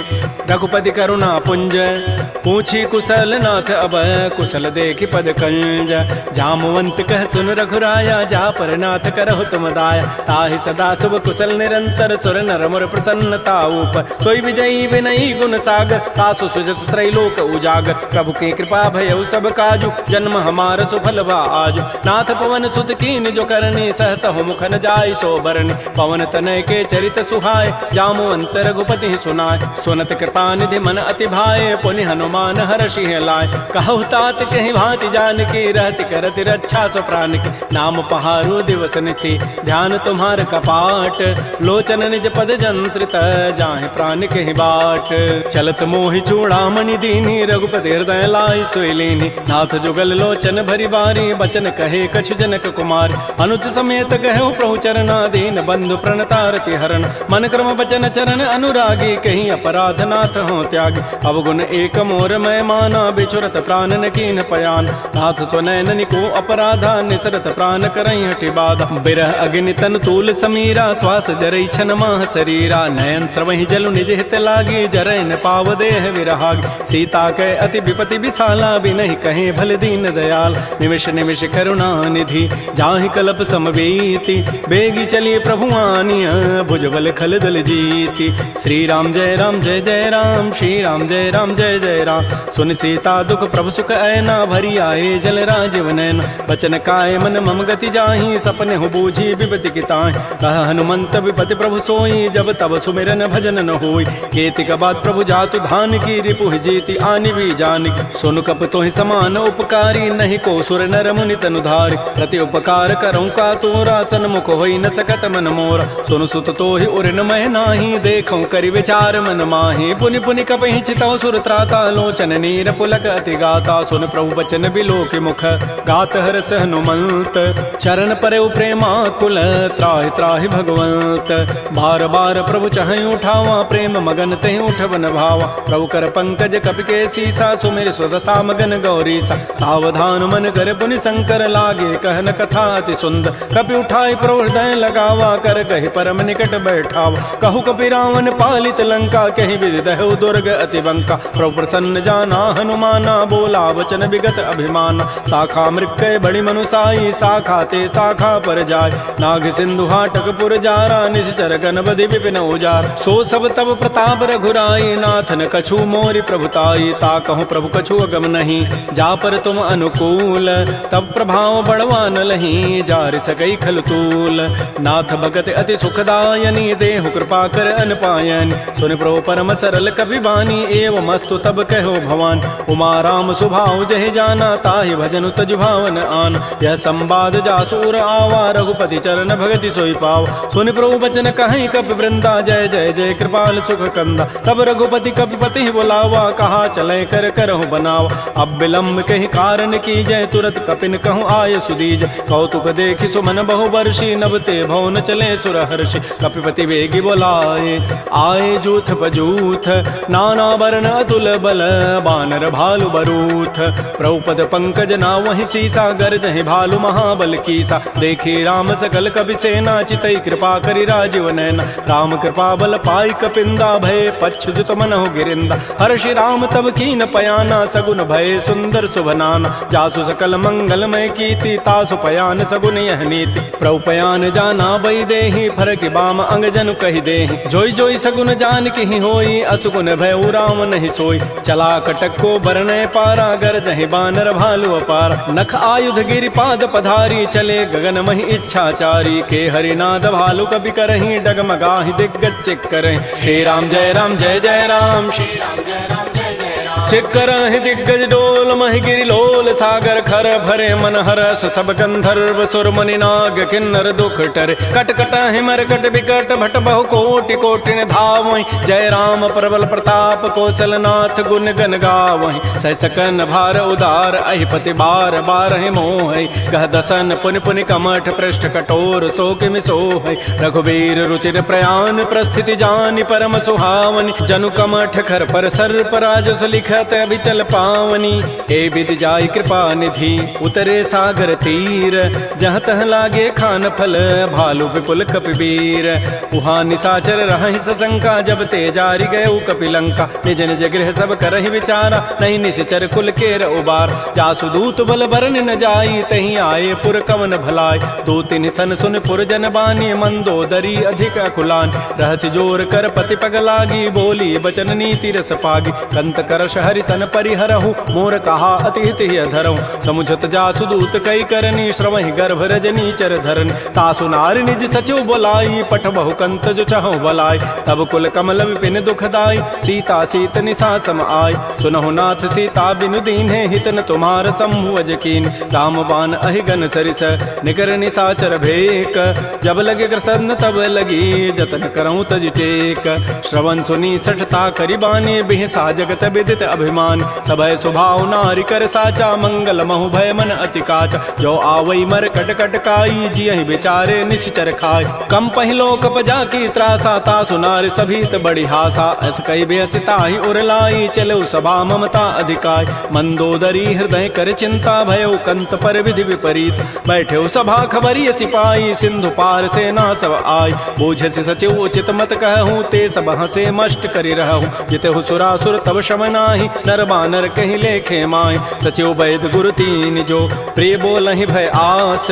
रघुपति करुणा पुंज। पूछी कुशल नाथ अब, कुशल देखि पद कंज। जामवंत कह सुन रघुराया, जा पर नाथ करहु तुम दाया। ताहि सदा शुभ कुशल निरंतर, सुर नर मुर प्रसन्नता ऊपर। सोई विजयी विनयी गुण सागर, तासु सुजसु त्रैलोक उजागर। प्रभु की कृपा भयउ सब काजु, जन्म हमार सुफल भा आजु। नाथ पवन सुत कीन जो करनी, सहसहु मुख न जाय सो बरनी। पवन तनय के चरित सुहाय, जामवंत रघुपति सुनाय। सुनत कृपा निधि मन अति भाए, पुनि हनुमान हर्षि लाय। कहु तात कहि भांति जानकी, रहति करति रक्षा सो प्राण की। नाम पहारो दिवस निशि, ध्यान तुम्हार कपाट। लोचन निज पद जंत्रित, जाहि प्राण कहि बाट। चलत मोहि चूड़ामणि दीनी, रघुपति हृदय लाय सोई लीनी। नाथ जुगल लोचन भरि बारी, बचन कहे कछु जनक कुमार। अनुज समेत कहु प्रभु चरना, दीन बंधु प्रणतारति हरण। मन क्रम बचन चरण अनुरागी, कहीं अपराध नाथ हो त्यागी। अवगुण एक मोर मैं माना, बिछुरत प्राण न कीन पयान। नाथ सुनैन निको अपराधा, निसरत प्राण करई हटि बाधा। बिरह अग्नि तन तूल समीरा, श्वास जरई छन माह शरीरा। नयन स्रवहि जलु निज हित लागी, जरै न पाव देह विरहागी। सीता कै अति विपति विशाला, बिनहि कहे भल दीन दयाल। निमिष निमिष करुणा निधि, जाहि कल्प समवेति। बेगी चलिए प्रभु आनिया, भुजबल खल दल जीति। श्री राम जय राम जय जय राम, श्री राम जय राम जय जय राम। सुन सीता दुख प्रभु सुख ऐना, भरी आए जल राजीव नैना। बचन काय मन मम गति जाहि, सपने हो बूझी विपति की ताहि। कह हनुमंत विपति प्रभु सोई, जब तब सुमिरन भजन न होई। केतिक बाद प्रभु जातु धान की, रिपुह जीति आनि भी जानकी। सुन कप तोहि समान उपकारी, नहीं को सुर नर मुनि तनु धारी। प्रति उपकार करऊँ का तोरा, सन्मुख होई न सकत मन मोरा। सुन सुत तोहि उरिन मैं नाही, देखऊँ करि विचार मन माही। पुनि पुनि कपहि चितौ सुर त्राता, लोचन नीर पुलक अति गाता। सुन प्रभु बचन बिलोक मुख, गात हरस हनुमंत। चरण परउ प्रेमाकुल, त्राहि त्राहि भगवंत। बार बार प्रभु चहई उठावा, प्रेम मगन तहि उठवन भावा। प्रभु कर पंकज कपि के सीसा, सुमिर स्वदशा मगन गौरीसा। सावधान मन कर पुनि शंकर, लागे कहन कथा अति सुंदर। कपि उठाई प्रभु हृदय लगावा, कर कहि परम निकट बैठावा। कहु कपि रावण पालित लंका, कहि विधि दहु दुर्ग अति बंका। प्रभु प्रसन्न जाना हनुमाना, बोला वचन विगत अभिमाना। शाखा मृक्कय बड़ी मनुसाई, शाखा ते शाखा पर जाय। नाग सिंधु हाटक पुर जारा, निश्चर गण बधि विपिन उजार। सो सब तब प्रताप रघुराई, नाथ न कछु मोरि प्रभुताई। ता कहूँ प्रभु कछु अगम नहीं, जा पर तुम अनुकूल। तब प्रभाव बड़वा न लही, जार सकई खल तूल। नाथ भगत अति सुखदायनी, देहु कृपा कर अनपायन। सुन प्रभु परम सरल कपि बानी, एवं मस्तु तब कहो भवान। उमा राम सुभाव जहि जाना, ताहि भजन तजु भावन आन। यह संवाद जासूर आवा, रघुपति चरण भगति सोई पाव। सुन प्रभु बचन कहीं कपि वृंदा, जय जय जय कृपाल सुख कंदा। तब रघुपति कपिपति बुलावा, कहा चले कर करहु बनावा। अब विलम्ब कहि कारण की जय, तुरत कपिन कहूँ आय सुदीज। कौतुक देखि सुमन बहु वर्षी, नबते भवन चले सुर हर्षि। कपिपति वेगी बोलाए, आए जूथ बजूथ। नाना वर्ण अतुल बल, बानर भालु बरूथ। प्रभुपद पंकज ना वही सीसा, गर्जहि भालु महाबल कीसा। देखी राम सकल कपि सेना, चितई कृपा करि राजीव नैना। राम कृपा बल पाई कपिंदा, भय पच्छुत मनहु गिरिंदा। हर्षि राम तब कीन पयाना, सगुन भय सुंदर सुभनाना। जासु सकल मंगलमय कीर्ति, तासु पयान सगुन यह नीति। प्रभु पयान जाना बई देहि, फरक बाम अंग जनु कहि देहि। जोई जोई सगुन जान की होई, असुगुन भय राम नहीं सोई। चला कटक को बरनय पारा, गरजहि बानर भालु अपारा। नख आयुध गिरि पाद पधारी, चले गगन महि इच्छाचारी। के हरिनाद भालु कपि करहि, डगमगाहि दिग्गज चिक करहि। श्री राम जय जय राम, श्री राम जय जय राम। छिकरहि दिग्गज डोल महि गिरि लोल सागर खर भरे मन हरस सब गंधर्व सुर मुनि नाग किन्नर दुख टरे कट कटहि मरकट विकट भट बहु कोटि कोटिन धावहि जय राम प्रबल प्रताप कौशल नाथ गुण गन गावहि सह सकन भार उदार अहिपति बार बारहि मोहि कह दसन पुनि पुनि कमठ पृष्ठ कठोर सो किमि सोहि रघुबीर रुचिर प्रयान प्रस्थिति जानि परम सुहावनि जनु कमठ खर पर सर्प राजस लिखत अभिचल पावनी ए विधि जाय कृपा निधि उतरे सागर तीर जहाँ तह लागे खान फल भालु विपुल कपिवीर उहाँ निसाचर रहि सशंका जब ते जारि गए कपिलंका निज निज गृह सब करहि विचारा नहीं निश्चर कुल केर उबार जासु दूत बल बरन न जाई तहीं आए पुर कवन भलाई दो तिन सन सुन पुर जन बानी मंदोदरी अधिक अकुलान रहस्य जोर कर पति पग लागी बोली बचन नीति रस पागी कंत करश हरि सन परिहरहु मोर कहा अति हित ही अधरहु समुझत जासु दूत कई करनी श्रवहि गर्भ रजनी चर धरन तासु नारि निज सचिव बोलाई पठ बहु कंत जो चहु बलाई तब कुल कमल विपिन दुखदाई सीता सीत निसा सम आय सुनहु नाथ सीता बिनु दीन्हे हितन तुम्हार सम्भुज कीन राम बान अहिगन सरिस निकर निसाचर भेक जब लगे कृष्ण तब लगी जतन करऊं तज टेक श्रवण सुनी सठता करिबानी बिहसा जगत विदित अभिमान सभय स्वभाव नारि कर साचा मंगल महु भय मन अति काचा जो आवई मर कट कट काई जियहि बेचारे निश्चर खाय कम पहिलो कपजा की त्रासा तासु नारि सभीत बड़ी हासा अस कई बेसिता ही उरलाई चलो सभा ममता अधिकाय मंदोदरी हृदय कर चिंता भयो कंत पर विधि विपरीत बैठे सभा खबरी सिपाही सिंधु पार सेना सब आय बोझ से सचिव उचित मत कहूँ ते सब हसे मष्ट करि रहूँ जितहु सुरासुर तब शम नाही नर बानर कहि लेखे माय सचिव वैद गुरु तीन जो प्रिय बोलहि भय आस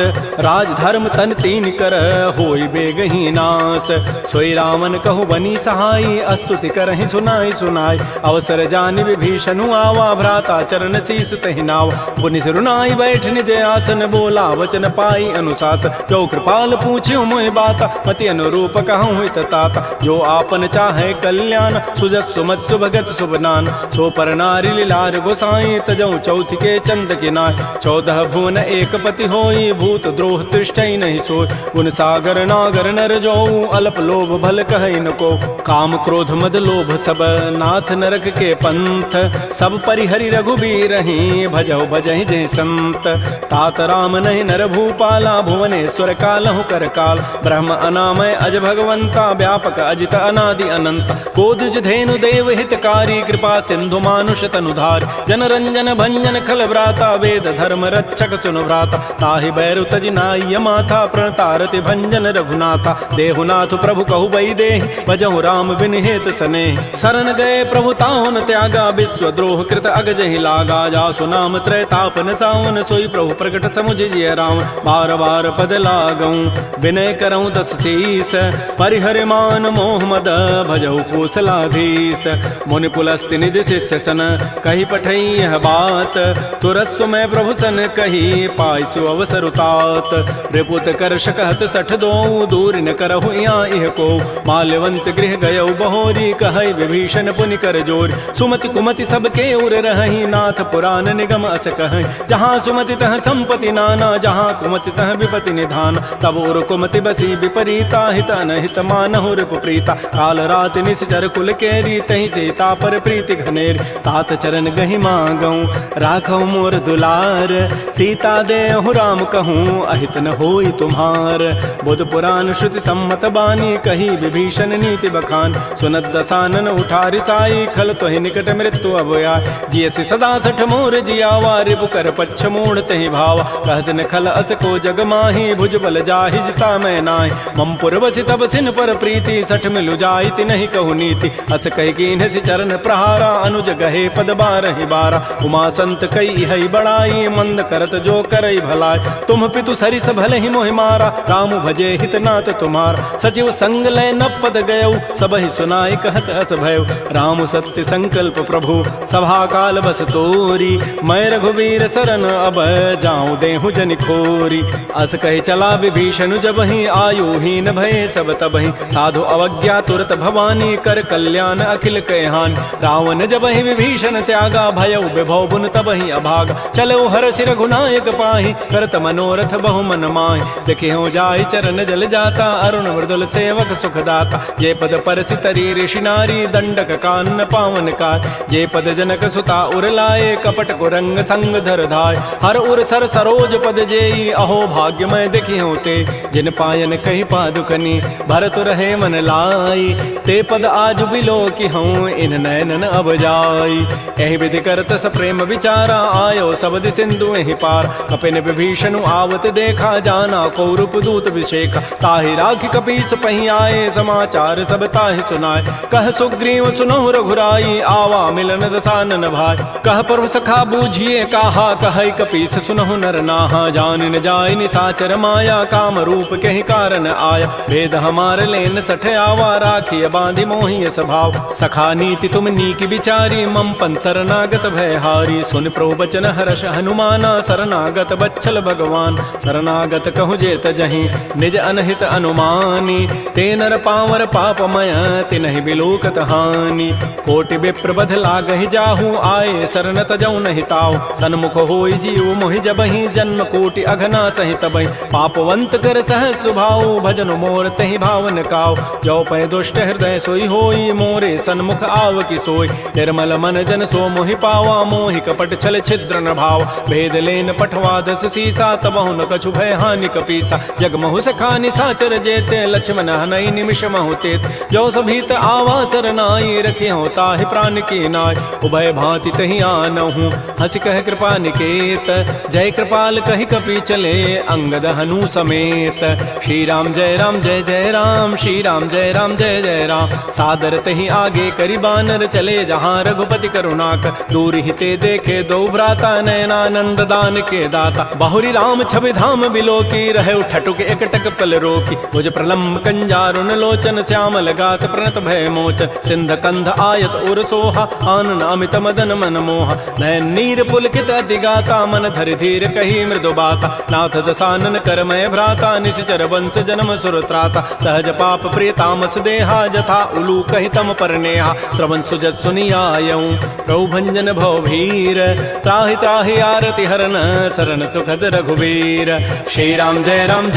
राज धर्म तन तीन कर होई बेगहि नास सोई रावण कहु बनी सहाई अस्तुति करहि सुनाई सुनाई अवसर जानि विभीषणु आवा भ्राता चरण शीस तहि नाव पुनि सिरुनाई बैठ निज आसन बोला वचन पाई अनुशासन जो कृपाल पूछ्यो मोहि बाता मति अनुरूप कहूँ हित ताता जो आपन चाहे कल्याण सुजस सुमत सुभगत सुबनान सो पर नारी लीलार गोसाई तजऊ चौथ के चंद किनाय 14 भुवन एक पति होई भूत द्रोह तृष्टि नहीं सोय गुण सागर नागर नर जो अल्प लोभ भल कहै न को काम क्रोध मद लोभ सब नाथ नरक के पंथ सब परिहरि रघुबीर ही भजहु भजहि जय संत तात राम नहीं नर भूपाला भुवनेश्वर कालहु कर काल ब्रह्म अनामय अज भगवंता व्यापक अजित अनादि अनंत कोदज धेनु देव हितकारी कृपा सिंधु मानुष तनुधार जन रंजन भंजन खल व्राता वेद धर्म रक्षक सुनु भ्राता ताहि बैरु तजि नाय माथा प्रणतारति भंजन रघुनाथा देहुनाथ प्रभु कहु बई देहि भजहु राम बिन हेत सने शरण गए प्रभु ताहुन त्यागा विश्व द्रोह कृत अगजहि लागा जासु नाम त्रैतापन सावन सोई प्रभु प्रकट समुझ जिय राम बार बार पद लागऊं विनय करऊं दस शीस परिहर मान मोह मद भजहु कौशलाधीश मुनि पुलस्ति निज शिष्य सन कही पठई यह बात तुरस्व में प्रभु सन कही पाइसु अवसर उतात रिपुत कर शकहत सठ दो दूर न करहु यहाँ इह को माल्यवंत गृह गयउ बहोरी कहई विभीषण पुनि कर जोर सुमति कुमति सबके उर रही नाथ पुराण निगम अस कहई जहाँ सुमति तह संपति नाना जहाँ कुमति तह विपति निधान तब उर कुमति बसी विपरीता हित अनहित मानहु रिपु प्रीता काल रात निश्चर कुल केरी तहि सीता पर प्रीति घनेर तात चरण गहि मांगऊं राखऊ मोर दुलार सीता देहु राम कहूँ अहित न होई तुम्हार बुध पुराण श्रुति सम्मत बानी कही विभीषण नीति बखान सुनत दसानन उठारि साई खल तोहि निकट मृत्यु अभया जियसि सदा सठ मोर जियावा रिपु कर पच्छ मूढ़ तहि भावा कहसन खल अस को जग माही भुज बल जाहि जिता मैं नाहि मम पुरवसि तब सिन पर प्रीति सठ मिलु जाइति नहीं कहु नीति अस कहि कीन्ह सि चरण प्रहारा अनुज गहे पद बारहि बारा उमा संत कई हई बड़ाई मंद करत जो करई भलाई तुम पितु सरिस भले ही मोहि मारा राम भजे हित नाथ तुम्हार सचिव संग लय न पद गयऊ सब ही सुनाई कहत हस भयउ राम सत्य संकल्प प्रभु सभा काल बस तोरी मैं रघुवीर शरण अब जाऊं देहु जनि खोरी अस कहि चला विभीषण जब ही आयु हीन भय सब तब ही साधु अवज्ञा तुरत भवानी कर कल्याण अखिल कहहान रावण जब ही विभीषण त्यागा भयउ विभव बुन तब ही अभागा चलो हर्षि रघुनायक पाहि करत मनोरथ बहु मन माहि देखे हो जाय चरण जल जाता अरुण मृदुल सेवक सुखदाता जे पद परसि तरी ऋषि नारी दंडक कानन पावन काय जे पद जनक सुता उर लाए कपट कुरंग संग धर धाय हर उर सर सरोज पद जेई अहो भाग्यमय देखि होते जिन पायन कही पादुकनी भरत रहे मन लाई ते पद आज बिलो की हूँ इन नयनन अब जाई एहि विधि करत स प्रेम विचारा आयो सबद सिंधु एहि पार कपिन विभीषण आवत देखा जाना कौरूप दूत विशेखा ताहि राखि कपीस पही आए समाचार सब ताहि सुनाए कह सुग्रीव सुनहु रघुराई आवा मिलन दसानन भाई कह प्रभु सखा बूझिए काहा कहै कपीस सुनहु नर नाहा जान न जाय निसाचर माया काम रूप कहि कारण आया भेद हमार लेन सठ आवा राखिय बांधि मोहि स्वभाव सखा नीति तुम नीक विचारी मम पन शरणागत भय हारी सुन प्रभु बचन हर्ष हनुमाना शरणागत बच्छल भगवान शरणागत कहु जेत जहीं निज अनहित अनुमानी ते नर पावर पापमय तिनहि बिलोकत हानि कोटि विप्र बध लागहि जाहू आए शरण तजौ नहि ताऊ सन्मुख होई जीव मोहि जबहि जन्म कोटि अघना सहित बहि पापवंत कर सह सुभाऊ भजन मोर तहि भावन काऊ जो पै दुष्ट हृदय सोई होई मोरे सन्मुख आव की सोई निर्मल मन जन सो मोहि पावा मोहि कपट छल छिद्र न भाव भेद लेन पठवा दस सीसा तबहु न कछु भय हानि कपीसा जग महु सखानि साचर जेते लक्ष्मण हनई निमिष महु तेत जो सभीत आवा सरनाई रखे हो ताहि प्राण की नाय उभय भांति तहि आनहु हंसि कह कृपा निकेत जय कृपाल कहि कपि चले अंगद हनु समेत श्री राम जय जय राम श्री राम जय जय राम सादर तहि आगे करि बानर चले जहाँ रघुपति करुणाकर दूर ही ते देखे दो भ्राता नयनानंद दान के दाता बाहुरी राम छवि धाम बिलो की रहे ठटुक एकटक पल रोकी मुझ प्रलम्ब कंजारुन लोचन श्यामल गात प्रणत भय मोचन सिंध कंध आयत उर सोहा आनन अमित मदन मन मोहा नयन नीर पुलकित अति गाता मन धरि धीर कही मृदु बाता नाथ दसानन कर मय भ्राता निश्चर वंश जन्म सुर त्राता सहज पाप प्रिय तामस देहा जथा उलू कहि तम पर नेहा श्रवण सुजत सुनियायऊं प्रभु भंजन भव भीर त्राहि त्राहि आरति हरन शरण सुखद रघुवीर श्री राम जय राम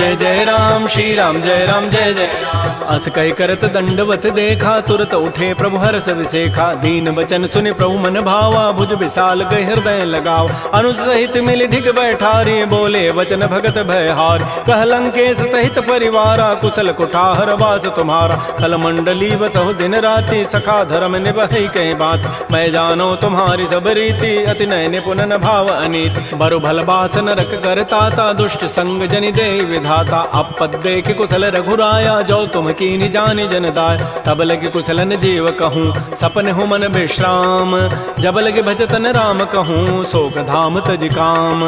श्री राम जय जय राम अस कहि करत दंडवत देखा तुरत उठे प्रभु हर्ष विसेखा दीन बचन सुनि प्रभु मन भावा भुज विशाल गहि हृदय लगाव अनुज सहित मिल ढिग बैठारी बोले वचन भगत भयहार कह लंकेश सहित परिवारा कुशल कुठार वास तुम्हारा कल मंडली बसहु दिन राति सखा धर्म निभहि कहीं बात मैं जानो तुम्हारी सब रीति अति नय निपुणन भाव अनीति बरु भल बास नरक करताता दुष्ट संग जनि दे विधाता अपद देख कुशल रघुराया जो तुम कीनि जानि जन दाय तब लगे कुशलन जीव कहूँ सपन हो मन विश्राम जब लगे भजतन राम कहूँ शोक धाम तज काम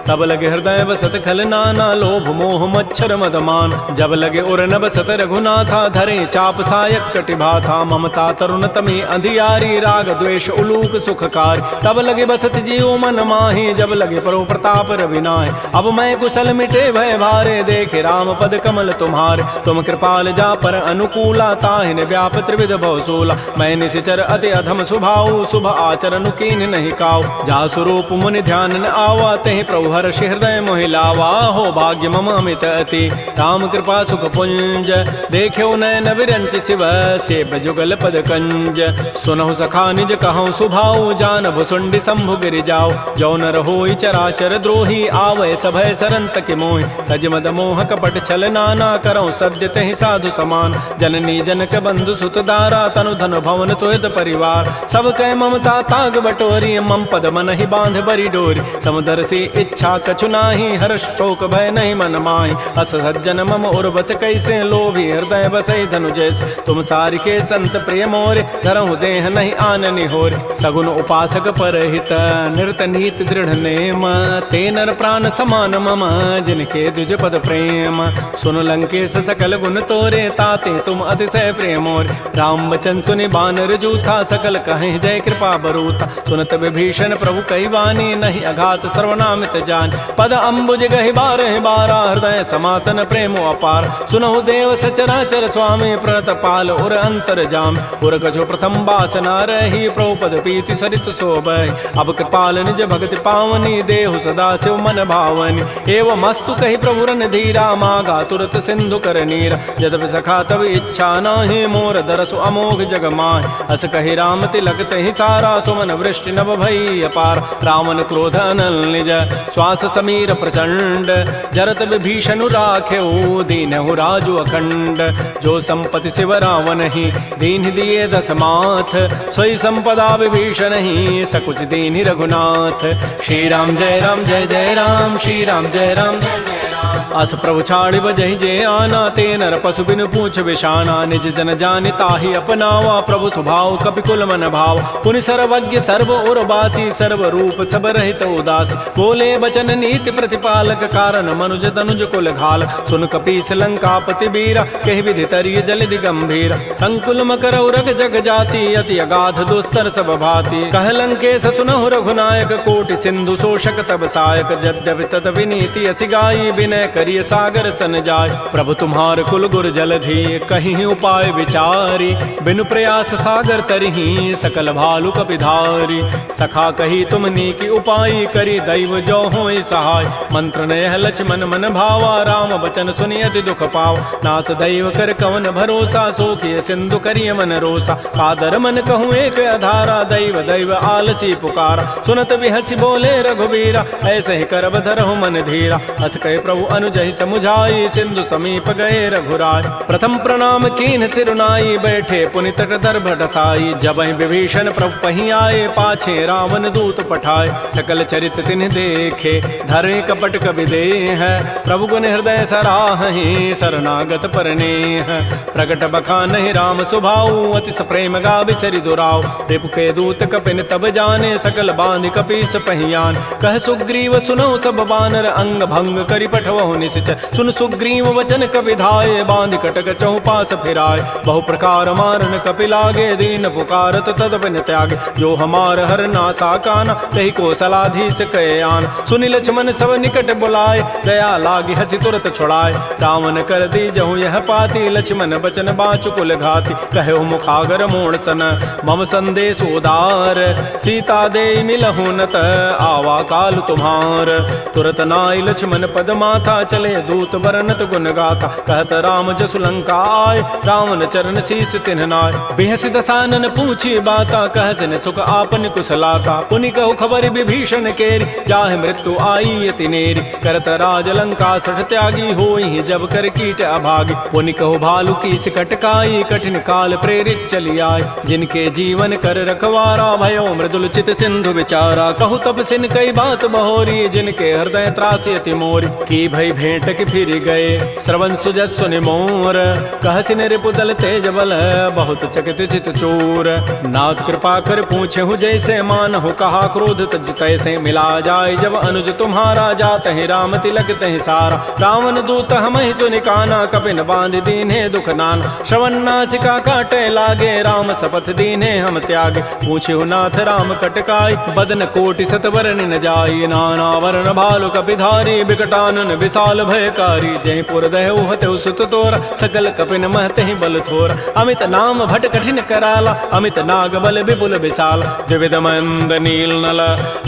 तब लगे हृदय बसत खल नाना लोभ मोह मच्छर मदमान जब लगे उर न बसत रघुनाथा धरे चाप सायक कटिभाथा ममता तरुण तमी अंधियारी राग द्वेष उलूक सुखकार तब लगे बसत जीव मन माही जब लगे परो प्रताप रविनाय अब मैं कुशल मिटे भय भारे देखे राम पद कमल तुम्हारे तुम कृपाल जा पर अनुकूला ताहिन व्याप त्रिविध भवसूला मैं निशिचर अति अधम स्वभाव शुभ आचरण कीन नहीं काव जा स्वरूप मुनि ध्यान न आवा तहि प्रभु हर्ष हृदय मोहि लावा हो भाग्य मम अमित अति राम कृपा सुख पुंज देख्यो नयन विरंच शिव सेव जुगल पद कंज सुनहु सखा निज कहूँ सुभाव जान भुसुंडी शंभु गिरि जाओ जो नर होई चराचर द्रोही आवै सभय सरंत के मोहि तज मद मोह कपट छल नाना करौ सद्य तहि साधु समान जननी जनक बंधु सुत दारा तनु धन भवन सुहृद परिवार सब कह ममता ताग बटोरी मम पद मन ही बांध बरी डोरी समुदर से इच्छा कछु नाही हर्ष शोक भय नहीं मन माही अस सज्जन मम उर्वस कैसे लोभी हृदय बसै धनु जैसे तुम सारि के संत प्रिय मोरे धरहु देह नहीं आननि होर सगुन उपासक परहित निरत नीति दृढ़ नेम ते नर प्राण समान मम जिनके द्विज पद प्रेम सुन लंकेश सकल गुण तोरे ताते तुम अतिशय प्रेमोर राम बचन सुनि बानर जूथा सकल कहें जय कृपा बरूता सुनत विभीषण प्रभु कई वाणी नहीं अघात सर्वनामित जान पद अम्बुज गहि बारह बारा हृदय समातन प्रेमो अपार सुनहु देव सचराचर स्वामी प्रणत पाल उर अंतर जाम उर कछु प्रथम बासना रही प्रभुपद पीति सरित शोभय। अब कृपाल निज भगति पावनी देहु सदा शिव मन भावनी। एवं मस्तु कही प्रभु रन धीरा मागा तुरत सिंधु कर नीरा। यद्यपि सखा तब इच्छा नाही मोर दरसु अमोघ जग माय। अस कही राम तिलक तहि सारा सुमन वृष्टि नभ भई अपार। रावण क्रोध अनल निज श्वास समीर प्रचंड। जरत विभीषण राख्यो दीनहु राजु अखंड। जो संपत्ति शिव रावण ही दीन दिए दस माथ। सोई संपदा विभीषण ही सकुच दीन रघुनाथ। श्री राम जय राम जय जय राम। श्री राम जय राम जय जय राम। अस प्रभु छाड़ि बजहि जे आना। ते नर पशु बिनु पूछ विषाना। निज जन जानि ताहि अपनावा। प्रभु स्वभाव कपिकुल मन भाव। पुनि सर्वज्ञ सर्व और बासी। सर्व रूप सब रहित उदास। बोले बचन नीति प्रतिपालक। कारण मनुज तनुज कुल घाल। सुन कपीस लंकापति बीरा। कहि विधि तरिय जलधि गंभीर। संकुल मकर उरग जग जाति। अति अगाध दुस्तर सब भाति। कह लंकेश सुनहु रघुनायक। कोटि सिंधु शोषक तब सायक। यद्यपि तद विनीति असि गाई। विनय करिय सागर सन जाय। प्रभु तुम्हार कुल गुर जलधि। कहीं उपाय विचारी। बिनु प्रयास सागर तरही। सकल भालु कपिधारी। सखा कही तुमनी की उपाय। करी दैव जो होय सहाय। मंत्र नयह लक्ष्मण मन भावा। राम बचन सुनि अति दुख पावा। नाथ दैव कर कवन भरोसा। सोखिय सिंधु करिय मन रोसा। कादर मन कहूँ एक अधारा। दैव दैव आलसी पुकारा। सुनत बिहसी बोले रघुबीरा। ऐसे ही करब धरहु मन धीरा। अस कहे प्रभु अनुजहि समुझाई। सिंधु समीप गए रघुराय। प्रथम प्रणाम कीन सिरुनाई। बैठे पुनि तट दर्भ ढसाई। जबहि विभीषण प्रभु पहि आए। पाछे रावण दूत पठाए। सकल चरित तिन्ह देखे। धरे कपट कबि देह। प्रभु गुण हृदय सराहि। शरणागत परनेह। प्रगट बखानहि राम सुभाऊ। अति प्रेम गावि सरि दुराऊ। रिपु के दूत कपिन तब जाने। सकल बांधि कपीस पहियान। कह सुग्रीव सुनहु सब बानर। अंग भंग करि पठवहु निश्चय। सुन सुग्रीव वचन कपि धाये। बांधि कटक चहुपास फिराय। बहु प्रकार मारन कपि लागे। दीन पुकारत तद बिन त्यागे। जो हमार हर नासा काना। तहि कौशलाधीश कहे आन। सुनि लक्ष्मण सब निकट बुलाए। दया लागी हसी तुरत छुड़ाए। रावण कर दी जहु यह पाती। लक्ष्मण बचन बाचु कुल घाती। कहो मुखागर मोण सन। मम संदेश उदार। सीता दे मिलहु नत। आवा काल तुम्हार। तुरत नाई लक्ष्मण पद माथा। चले दूत बरनत गुण गाथा। कहत राम जसु लंका आय। रावण चरण शीस तिन्ह नाय। बिहसि दसानन पूछी बाता। कहसिन सुख आपन कुशलाता। पुनि कहु खबर विभीषण केरी। जाहि मृत्यु आई अति नेरी। करत राज लंका सठ त्यागी। होई जब कर कीट अभागी। पुनि कहु भालु की कटकाई। कठिन काल प्रेरित चली आय। जिनके जीवन कर रखवारा। भयो मृदुल चित सिंधु विचारा। कहु तब सिन कई बात बहोरी। जिनके हृदय त्रासी अति मोरी। की भई भेंट की फिर गए। श्रवण सुजस सुनि मोर। कहसिन रिपु दल तेज बल। बहुत चकित चित चोर। नाथ कृपा कर पूछे हूँ जैसे। मानहु कहा क्रोध तज तैसे। मिला जाय जब अनुज तुम्हारा। जात ही राम तिलक तहि सारा। रावण दूत हमहि सुनि काना। कपिन बांध दीन्हे दुख नाना। श्रवण नासिका काटे लागे। राम शपथ दीन्हे हम त्यागे। पूछे नाथ राम कटकाई। बदन कोटि सतवरन न जाई। नाना वर्ण भालु कपिधारी। विकटानन विशाल भयकारी। जयपुर दहु हतु सुत तोरा। सकल कपिन महतहि बल थोरा। अमित नाम भट कठिन कराला। अमित नाग बल विपुल विशाल। द्विविध मंद नील नल।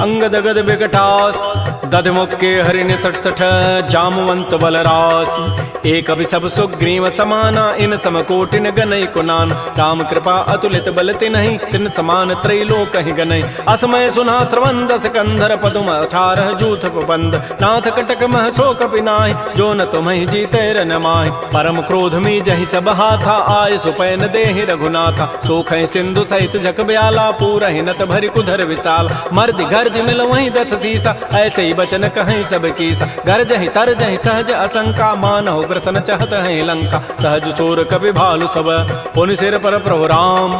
अंगद गद विकटास। दधमुख के हरिण सठ सठ। जामवंत बलरास। एक अभिसभ सुग्रीव समाना। इन समकोटिन गनई कुनान। राम कृपा अतुलित बल तिन्हि। तिन समान त्रैलोक कहि गनई। असमय सुना श्रवण दस कंधर। पदुम 18 जूथ बंद। नाथ कटक मह सो कपि नाहि। जो न तुम्हि जीते रन माहि। परम क्रोध मी जहि सब हाथा। आय सुपैन देहि रघुनाथा। सोखै सिंधु सहित जग ब्याला। पूरहि नत भरि कुधर विशाल। मर्दि गर्दि मिल वहीं 10 सीसा। ऐसे ही बचन कहीं सब कीसा। गरजहि तरजहि सहज असंका। मानहु ग्रसन चहत है लंका। सहज सोर कपि भालु सब। पुनि सिर पर प्रभु राम।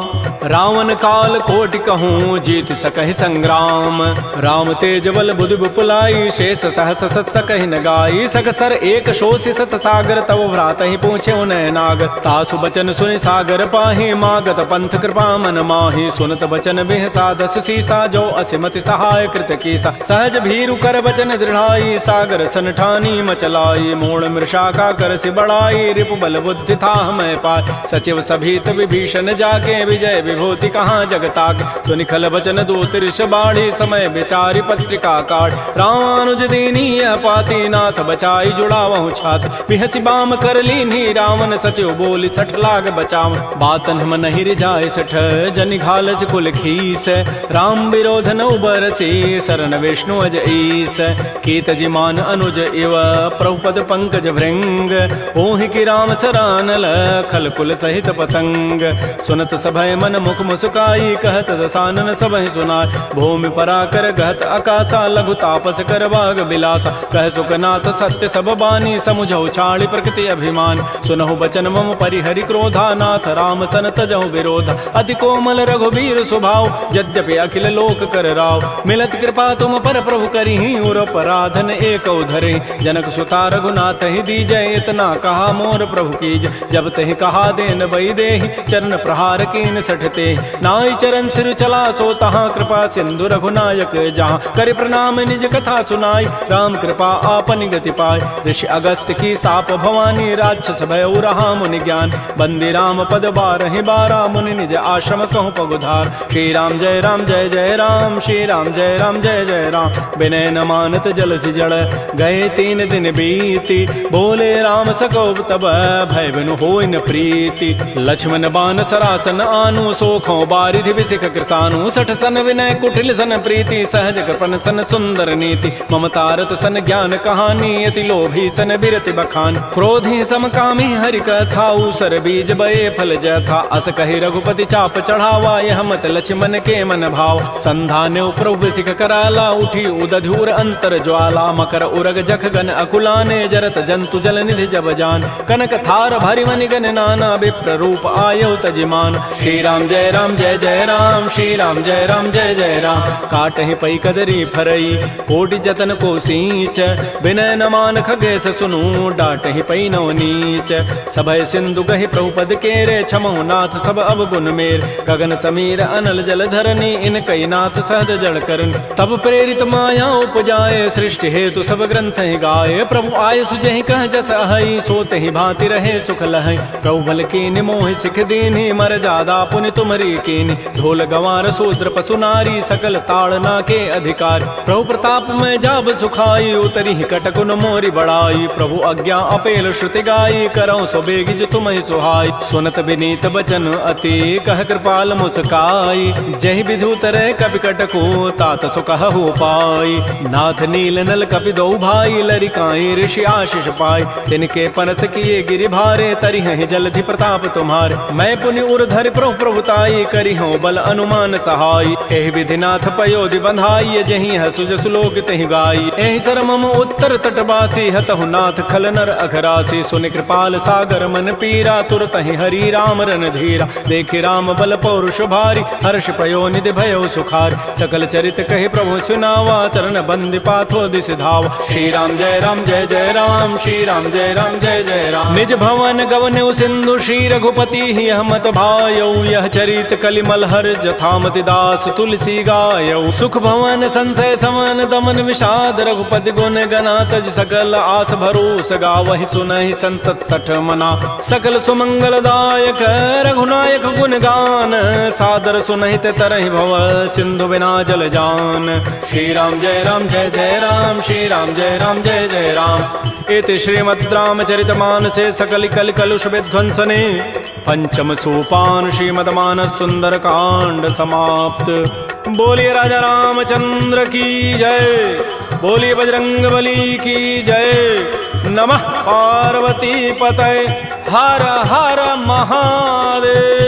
रावण काल कोटि कहूँ। जीत सकहि संग्राम। राम तेज बल बुधि विपुलाई। शेष सहस सत सकहि न गाई। सकसर एक शोषि सत सागर। तव भ्रात ही पूछे उनय नाग। तासु बचन सुनि सागर पाहि। मागत पंथ कृपा मन माहि। सुनत बचन बिहसा 10 सीसा। जो असिमति सहाय कृत कीसा। सहज भीरु कर बचन दृढ़ाई। सागर सन ठानी मचलाई। मूण मृषा का कर सि बढ़ाई। रिपु बल बुद्धि था मैं पाय। सचिव सभीत विभीषण जाके। विजय विभूति कहाँ जगताक। तो निखल वचन दूत ऋष बाढ़ी समय विचारी पत्रिका काट। रामानुज दीनी यह पाती नाथ बचाई जुड़ावहु छात। पिहसी बाम कर लीनी रावण सचिव बोली सठ लाग बचाव। बातन हम नहीं रिजाए सठ जनि घालस कुल खीस। राम विरोध न उबरसी शरण विष्णु अज ईस। कीत जिमान अनुज इव प्रभुपद पंकज भृंग। ओहि की राम सरानल खल कुल सहित पतंग। सुनत सभय मन मुख मुस्काई कहत दसानन सबहि सुनाय। भूमि पराकर गहत आकाशा लघु तापस कर बाग बिलासा। कह सुखनाथ सत्य सब बानी समुझौ छाड़ी प्रकृति अभिमान। सुनहु बचन मम परिहरि क्रोधा नाथ राम सन तजहु विरोधा। अति कोमल रघुबीर स्वभाव यद्यपि अखिल लोक कर राव। मिलत कृपा तुम पर प्रभु करिहि उर पराधन एक धरे। जनक सुता रघुनाथ ही दीजय इतना कहा मोर प्रभु कीज। जब तहि कहा देन बई देहि चरण प्रहार कीन सठते। नाई चरण सिर चला सो तहाँ कृपा सिंधु रघुनायक जहाँ। कर प्रणाम निज कथा सुनाई राम कृपा आपन गति पाय। ऋषि अगस्त की साप भवानी राक्षस भय रहा मुनि ज्ञान। बंदी राम पद बारहि बारा मुनि निज आश्रम कहूँ पगुधार। श्री राम जय राम श्री राम जय जय राम। विनय न मानत जलधि जड़ गए 3 दिन बीती। बोले राम सकोप तब भय बिनु होय न प्रीति। लक्ष्मण बान सरासन आनु सोखों बारिधि विसिख कृसानु। सठ सन विनय कुटिल सन प्रीति सहज कृपन सन सुंदर नीति। ममतारत सन ज्ञान कहानी अति लोभी सन बिरति बखान। क्रोधी समकामी हरि कथा ऊसर बीज बये फल जथा। अस कहि रघुपति चाप चढ़ावा यह मत लक्ष्मण के मन भाव। संधान्य प्रभु सिख कराला उठी उदधूर अंतर ज्वाला। मकर उरग जख गन अकुलाने जरत जंतु जल निधि जब जान। कनक थार भरि मनि गन नाना विप्र रूप आयौ तजिमान। श्री राम जय राम श्री राम जय जय राम। काटहि पै कदरी फरई कोटि जतन को सींच। विनय न मान खगेश सुनु डाटहि पै नव नीच। सभय सिंधु गहि प्रभुपद केरे छमहु नाथ सब अवगुण मेर। गगन समीर अनल जल धरनी इन कई नाथ सहज जड़ करन। तब प्रेरित माया उपजाए सृष्टि हेतु सब ग्रंथ ही गाये। प्रभु आय सुजहि कह जस अहै सोते ही भांति रहे सुख लहै। प्रभु बल कीनि मोहि सिख दीन्हि मर जादा पुनि तुमरी कीनि। ढोल गंवार शूद्र पशु नारी सकल ताड़ना के अधिकार। प्रभु प्रताप में जाब सुखाई उतरी कटकुन मोरी बड़ाई। प्रभु आज्ञा अपेल श्रुति गाई करौ सो बेगिज तुम ही सुहाई। सुनत विनीत बचन अति कह कृपाल मुस्काई। जहि विधु तरह कपि कटको तात सुकहु पाई। नाथ नील नल कपि दो भाई लरिकाई ऋषि आशीष पाई। तिनके पनस किए गिरि भारे तरि हैं जलधि प्रताप तुम्हारे। मैं पुनि उर धरि प्रभु प्रभुताई करि हूँ बल अनुमान सहाय। एहि विधि नाथ पयोधि बंधाई जहि हसु जसु लोक तहि गाई। एहि सर मम उत्तर तटवासी हतहु नाथ खल नर अघरासी। सुनि कृपाल सागर मन पीरा तुरत ही हरि राम रन धीरा। देखि राम बल पौरुष भारी हर्ष पयो निधि भयो सुखार। सकल चरित कहि प्रभु सुनावा चरण बंदि पाथो दिस धाव। श्री राम जय राम श्री राम जय जय राम। निज भवन गवनु सिंधु श्री रघुपति ही हमत भायौ। यह चरित कलिमल हर जथामति दास तुलसी गायौ। सुख भवन संशय समन दमन विषाद रघुपति गुण गना तज सकल आस भरोस गावहि सुनहि संतत सठ मना। सकल सुमंगल दायक रघुनायक गुण गान सादर सुनहित तरहि भव सिंधु बिना जल जान। श्री राम जय राम श्री राम जय जय राम। इति श्रीमद् रामचरितमानसे सकल कल कलुष विध्वंसने पंचम सोपान श्रीमद् मानस सुंदर कांड समाप्त। बोलिए राजा रामचंद्र की जय। बोलिए बजरंग बली की जय। नमः पार्वती पतये हर हर महादेव।